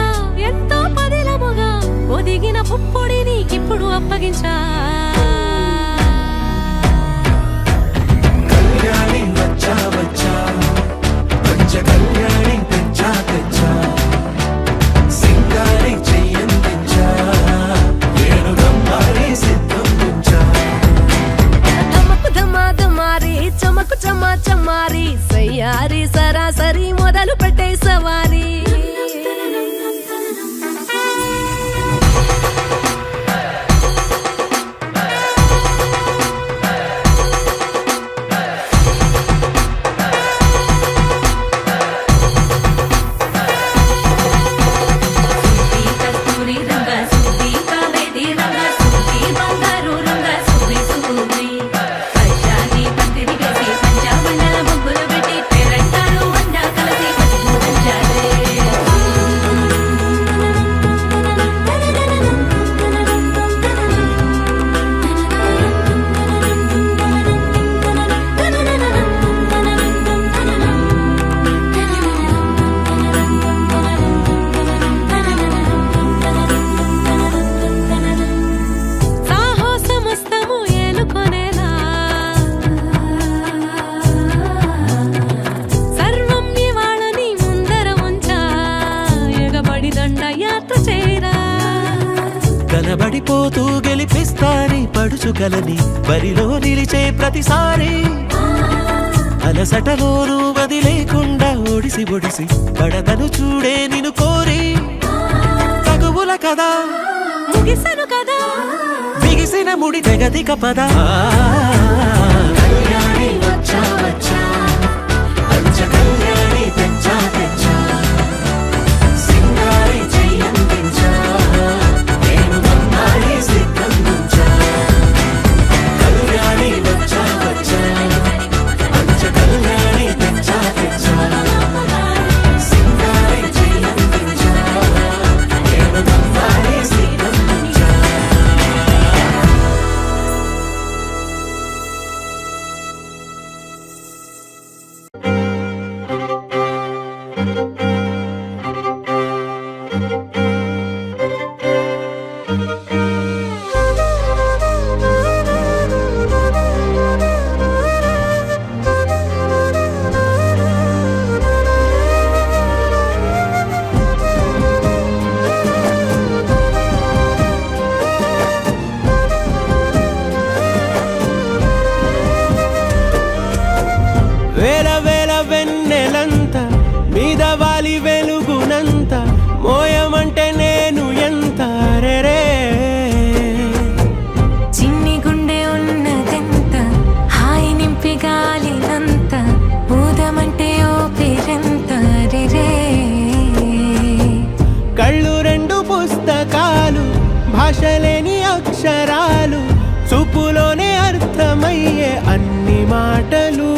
ఎంతో పదిలముగా ఒదిగిన పుప్పొడి నీకిప్పుడు అప్పగించా కళ్యాణి వచ్చా వచ్చా పంచ కళ్యాణి తెచ్చా తెచ్చా సింగారి చెయ్యందించా ఏడు గమ్మారి సిద్ధందించా ధమకు ధమా ధమారి చమకు చమ్మా చమ్మారి సయ్యారి సరాసరి మొదలు పెట్టే సవారి సాహసమస్తము ఏలుకొనేలా సర్వం ఇవాళని ముందర ఉంచా ఎగబడి దండ యాత్ర చేరా కనబడిపోతూ గెలిపిస్తాని పడుచుకలని బరిలో నిలిచే ప్రతిసారి అలసటలోనూ వదిలేకుండా ఒడిసి ఒడిసి పడతను చూడే నిన్ను కోరి తగువుల కదా ముగిసను కదా బిగిసిన ముడి తెగదిక పద కళ్యాణి వచ్చా వచ్చా పంచ కళ్యాణి తెచ్చా తెచ్చా సింగారి చెయ్యందించా నేను గమ్మారి సిద్ధందించా కళ్యాణి వచ్చా వచ్చా పంచ కళ్యాణి తెచ్చా తెచ్చా సింగారి చెయ్యందించా నేను గమ్మారి సిద్ధందించా అర్థమయ్యే అన్ని మాటలు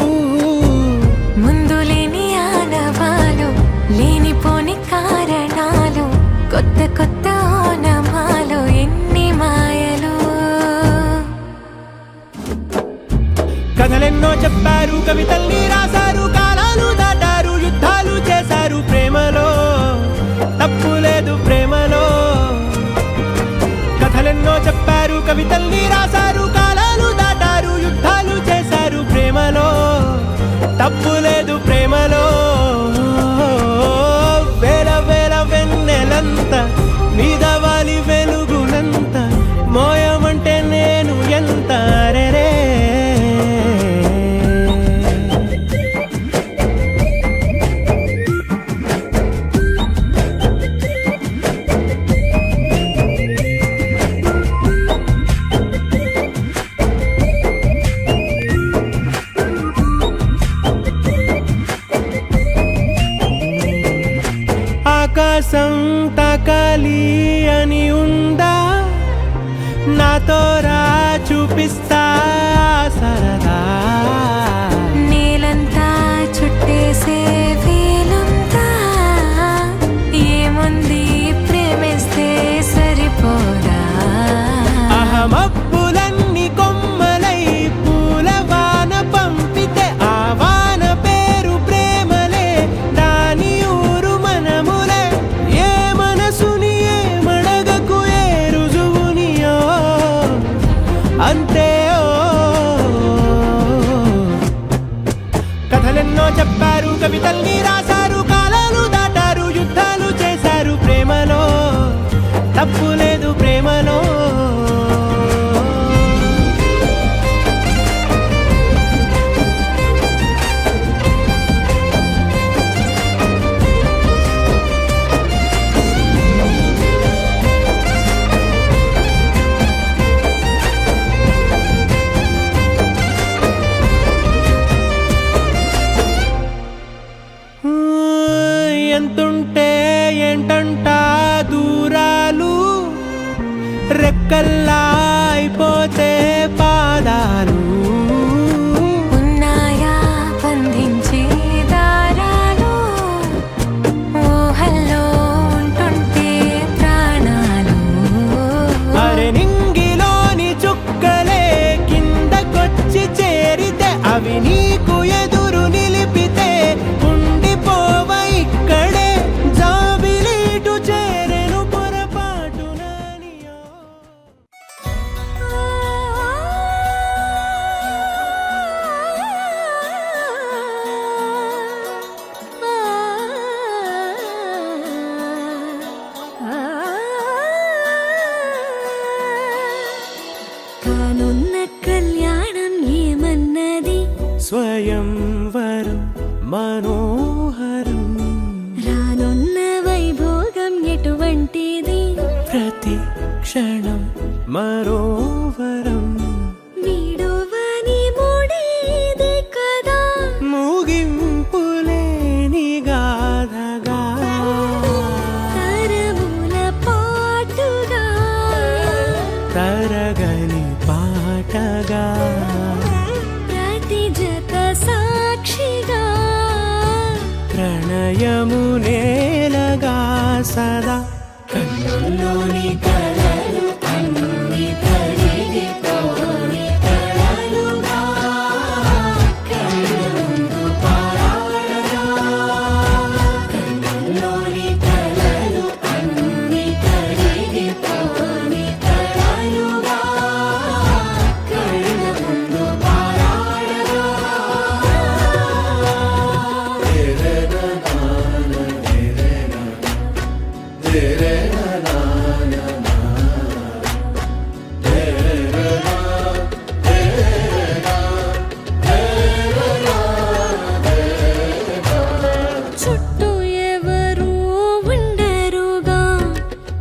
ముందు లేని ఆనవాలు లేనిపోని కారణాలు కొత్త కొత్త ఓనమాలు ఎన్ని మాయలు కథలెన్నో చెప్పారు కవితల్ని రాశారు కాలాలు దాటారు యుద్ధాలు చేశారు ప్రేమలో తప్పు లేదు ప్రేమలో కథలెన్నో చెప్పారు కవితల్ని రాశారు కాలాలు దాటారు యుద్ధాలు చేశారు ప్రేమలో తప్పు లేదు ప్రేమలో వేల వేల వెన్నెలంత మీద వాలి వెలుగునంత మోయమంటే నేను ఎంత రే ఆకాశం తాకాలి అని ఉందా నాతో రా చూపిస్తా సరదా నేలంతా చుట్టేసే వీలుంతా ఏముంది ప్రేమిస్తే సరిపోదా అహమప్పులన్నీ కొమ్మలై పూలవాన పంపితే ఆ వాన పేరు ప్రేమలే దాని ఊరు మనములే ఏ మనసుని ఏ మడగకు ఏ రుజువునియో అంతే కథలెన్నో చెప్పారు కవితల్ని రాశారు కాలాలు దాటారు యుద్ధాలు చేశారు ప్రేమలో తప్పు లేదు ప్రేమలో ఎంతుంటే ఏంటంట దూరాలు రెక్కల్లా అయిపోతే పాదాలు ఉన్నాయా బంధించే దారాలు ఊహల్లో ఉంటుంటే ప్రాణాలు అరే నింగిలోని చుక్కలే కిందకొచ్చి చేరితే అవి నీకు ఎదురు నిలిపితే ఉండిపోవ ఇక్కడే జాబిలీటు చేరెను పొరపాటు నానియో కానున్న కళ్యాణం ఏమన్నది స్వయంవరం మనోహరం రానున్న వైభోగం ఎటువంటిది ప్రతి క్షణం మరోవరం వీడువని మూడేది కదా ముగింపులేని గాథగా తరముల పాటుగా తరగని పాటగా ప్రతి జత సాక్షిగా ప్రణయము నేలగా సదా కన్నుల్లోని కలలు అన్ని కరిగిపోని కలలుగా కళ్ళ ముందు పారాడగా కన్నుల్లోని కలలు అన్ని కరిగిపోని కలలుగా కళ్ళ ముందు పారాడగా చుట్టూ ఎవరు ఉండరుగా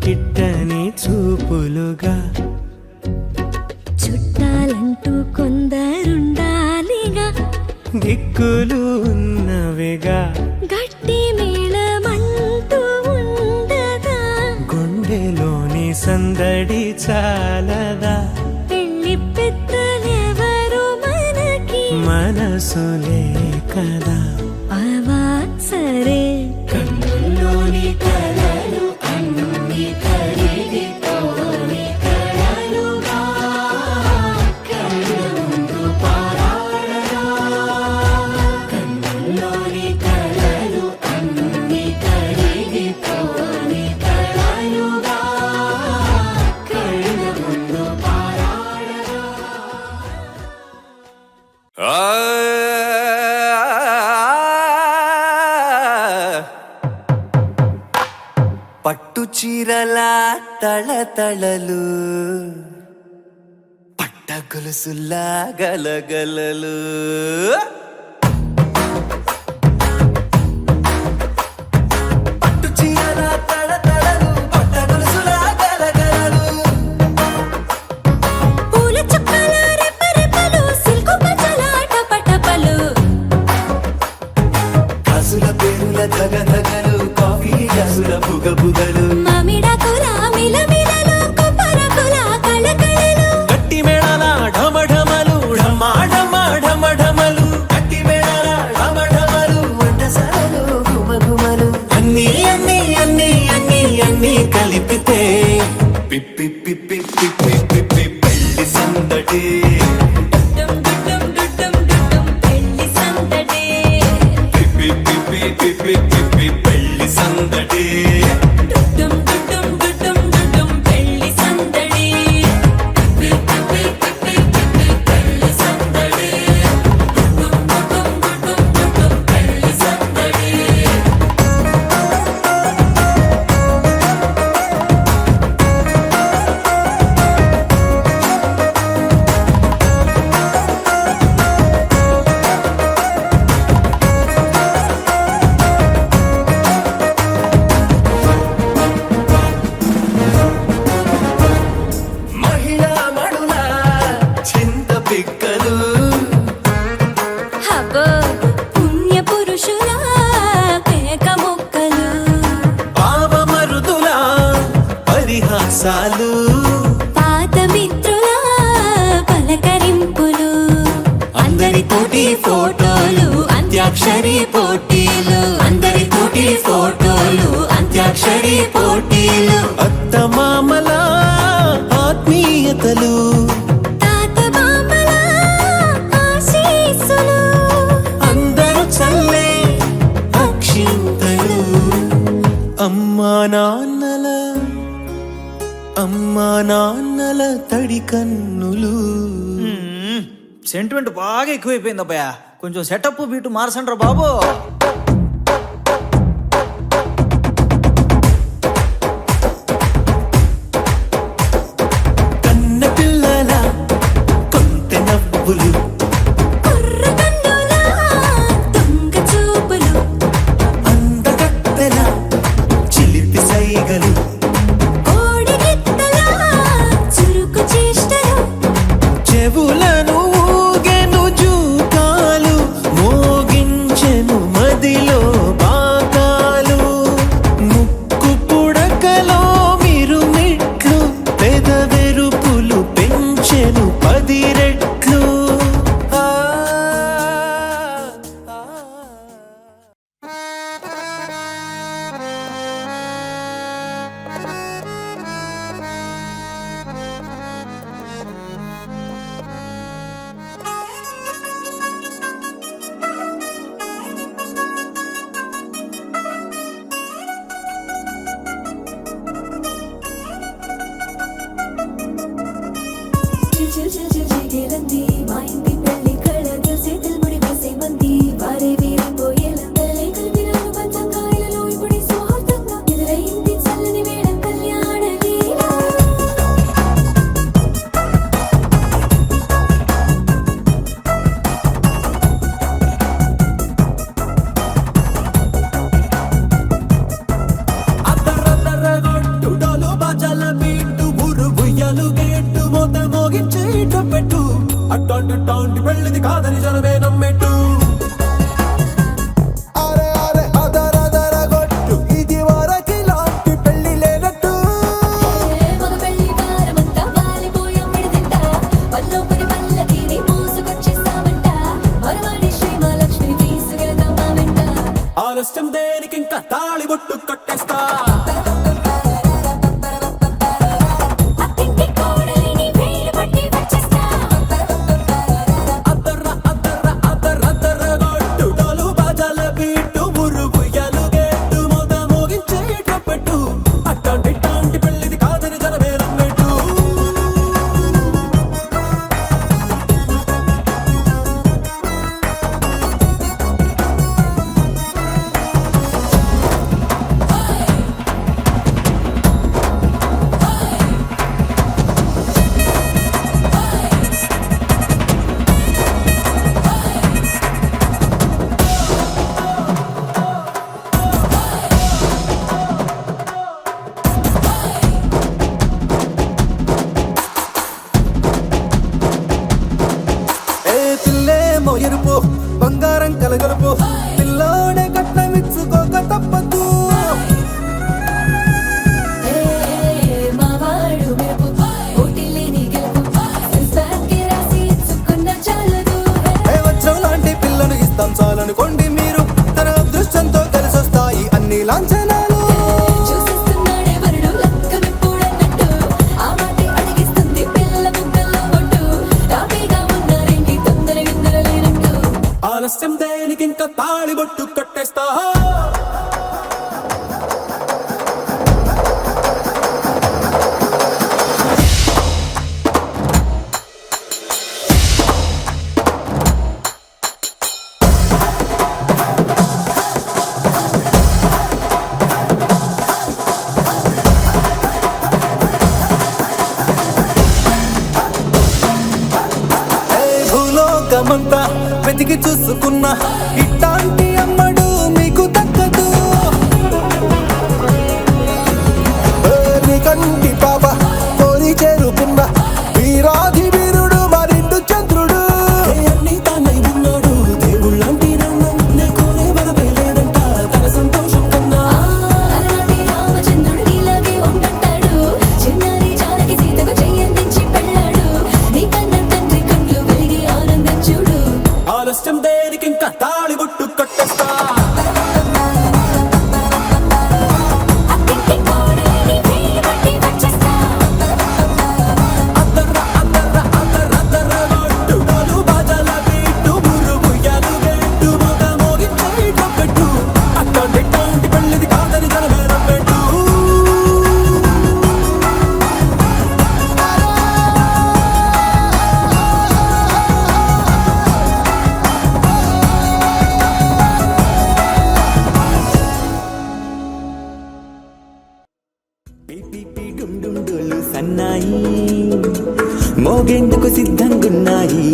కిట్టని చూపులుగా చుట్టాలంటూ కొందరుండాలిగా దిక్కులు ఉన్నవిగా గట్టి మేళమంటూ ఉండదా గుండెలోని సందడి చాలదా పెళ్లి పెద్దలెవరు మనసులే కదా అవా సరే కన్నుల్లోని కలలు అన్ని కరిగిపోని కలలుగా కళ్ళ ముందు పారాడగా కన్నుల్లోని కలలు అన్ని కరిగిపోని కలలుగా కళ్ళ ముందు పారాడగా పట్టు చీరల తళతళలు పట్ట గొలుసుల్లా గలగలలు పట్టు చీరల తళతళలు పట్ట గొలుసుల్లా గలగలలు పూల చుక్కల రెప్పరెప్పలు సిల్కు పచ్చల టపటపలు కాసుల పేరుల ధగధగలు కాఫీ గ్లాసుల బుగబుగలు మామిడాకుల మిలమిలలు కొబ్బరకుల కళకళలు గట్టి మేళాల ఢమఢమలు ఢమా ఢమా ఢమఢమలు గట్టి మేళాల ఢమఢమలు వంటసాలలు గుమగుమలు అన్నీ అన్నీ అన్నీ అన్నీ అన్నీ కలిపితే పిప్పి పిప్పి పిప్పి పిప్పి పెళ్లి సందడి డుమ్ డుమ్ డుమ్ డుమ్ పెళ్లి సందడి పిప్పి పిప్పి పిప్పి పిప్పి పెళ్లి సందడి డుమ్ డుమ్ డుమ్ డుమ్ పెళ్లి సందడి పిప్పి పిప్పి పిప్పి పెళ్లి సందడి డుమ్ డుమ్ డుమ్ పెళ్లి సందడి మహిళా మడుల చింత పిక్కలు హబో పుణ్య పురుషుల పేక మొక్కలు పావమరుదుల పరిహాసాలు పాత మిత్రుల పలకరింపులు అందరితోటి ఫోటోలు అంత్యాక్షరి పోటీలు అందరితోటి ఫోటోలు అంత్యాక్షరి పోటీలు అత్తమామల ఆత్మీయతలు తాత బామ్మల ఆశీస్సులు అందరూ చల్లే అక్షింతలు అమ్మా నాన్నల తడి కన్నులు సెంటిమెంట్ బాగా ఎక్కువైపోయింది అబ్బాయ కొంచెం సెటప్ బీటు మార్చండ్రా బాబు కన్న పిల్లల కొంటె నవ్వులు కుర్రకన్నుల దొంగ చూపులు అందగత్తెల చిలిపి సైగలు కోడిగిత్తల చురుకు చేష్టలు చెవులను ఊగెను జూకాలు మోగించెను మదిలో బాకాలు ముక్కు పుడకలో మిరుమిట్లు పెదవెరుపులు పెంచెను 10 రెట్లు చిల్చిల్చిల్చిల్చిగేలంది మా ఇంటి పెళ్లి కళ చేతులు ముడి వేసే మంది వారే వీరిపోయేలంద లేఖలు పంచకాయలలో ఇప్పుడు సౌహార్దంగా ఎదురైంది చల్లని వేళ కళ్యాణ లీల అద్దరద్దరగొట్టుడోలు బాజాల బీటు ఊరు ఉయ్యాలు గేట్టు మోత మోగించే పెట్టు అట్టాంటి టాంటి పెళ్ళిది కాదని జనమే నమ్మెట్టు అరే అరే అదరదరగొట్టు ఇది వరకి లాంటి పెళ్లి లేనట్టు మగ పెళ్లి వారమంతా వాలిపోయాం విడిదింట పల్లో పడి పల్లకిని మోసుకొచ్చేస్తామంట మరో కళ్ళేమో ఎరుపు బంగారం కలగలుపు పిల్లోడే కట్నమిచ్చుకోక తప్పదు మావాడు మెరుపు ఓటిల్లేని గెలుపు ఇన్స్టాకి రాసి ఇచ్చుకున్న చాలదు వజ్రం లాంటి పిల్లను ఇస్తాం చాలనుకోండి మీరు తన అదృష్టంతో కలిసొస్తాయి అన్ని లాంఛనాలు చూసిస్తున్నాడే వరుడు లక్కమెప్పుడన్నట్టు ఆ మాటే అడిగిస్తుంది పిల్ల ముగ్గల్లో ఒట్టు తాపీగా ఉన్నారేంటి తొందర గిందర లేనట్టు ఆలస్యం దేనికి ఇంకా తాళిబొట్టు కట్టేస్తా భూలోకమంతా వెతికి చూసుకున్న ఇట్లాంటి అమ్మడు మీకు దక్కదు నీ కంటి పాప కోరి చేరుకున్న వీరాధి వీరుడు మరిండు చంద్రుడు అన్ని తానై ఉన్నాడు దేవుళ్ళంటి నన్ను నే కోరే వరమే లేదంట తన సంతోషం కన్నా అలాంటి రామచంద్రుడు ఇలాగే ఉండంటాడు చిన్నారి జానకి సీతకు చెయ్యందించి పెళ్ళాడు నీ కన్న తండ్రి కళ్ళు వెలిగి ఆనందం చూడు ఆలస్యం దేనికి ఇంకా తాళిబొట్టు కట్టేస్తా అత్తింటి కోడలిని వేయి పట్టి వచ్చేస్తా అద్దర్ర అద్దర్ర అద్దర్ర అద్దర్ర కొట్టు డోలు బాజాల బీటు మురుగు యాలుగెట్టు మొగ మోగించే కొట్టు అట్లాంటి ఇట్లాంటి పెళ్ళిది కాదని జనమేరం పెట్టు డుండుండులు సన్నాయి మోగేందుకు సిద్ధంగున్నాయి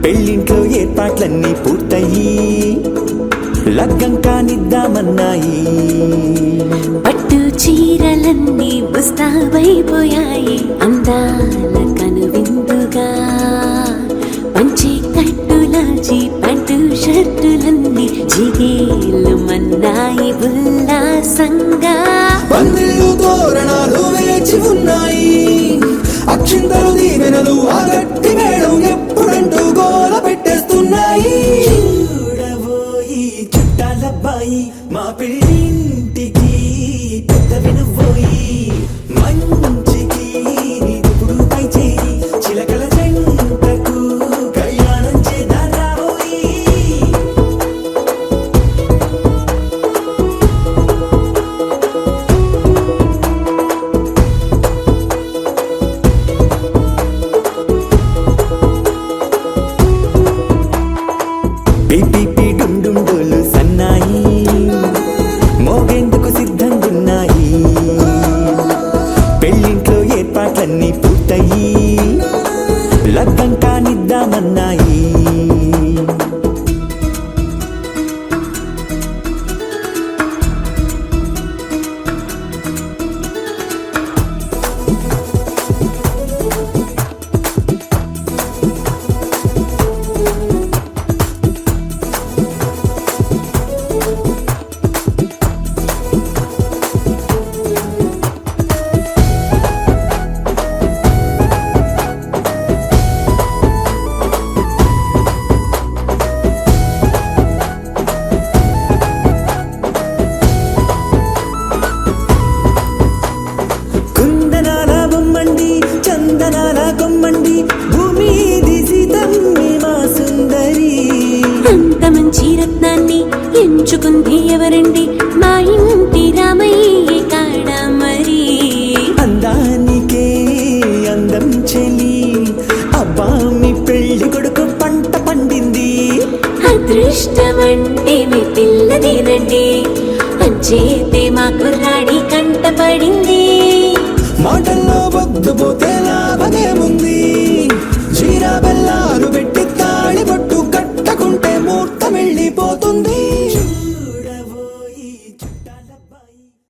పెళ్ళింట్లో ఏర్పాట్లన్నీ పూర్తయి లగ్గం కానిద్దామన్నాయి పట్టు చీరలన్నీ ముస్తాబైపోయాయి అందాల కనువిందుగా పంచి కట్టులాచి పంటు షర్టులన్నీ జిగేలు మన్నాయి ఉల్లాసంగా పందిళ్ళు తోరణాలు వేచి ఉన్నాయి అక్షింతలు దీవెనలు ఆ గట్టి మేడం ఎప్పుడంటూ గోల పెట్టేస్తున్నాయి చూడబోయి చుట్టాలబ్బాయి మా పెళ్ళింటికి పెద్ద వినుబోయి మంచికి ఇప్పుడు పై చేయి చిలకల జంటకు కళ్యాణం చేద్దాం రాబోయి పిపి డుండుండులు సన్నాయి మోగేందుకు సిద్ధంగున్నాయి పెళ్ళింట్లో ఏర్పాట్లన్నీ పూర్తయి లగ్గం కానిద్దామన్నాయి కుందనాల బొమ్మండి చందనాల కొమ్మండి భూమి దిశితమ్మి మా సుందరి అంత మంచి రత్నాన్ని ఎంచుకుంది ఎవరండి మా ఇంటి రామయ్య కాడ మరి అందానికే అందం చెలి అబ్బా మీ పెళ్లి కొడుకు పంట పండింది అదృష్టమంటే మీ పిల్లదేనండి అంచేతే మా కుర్రాడి కంటపడింది మాటల్లో వద్దు పోతే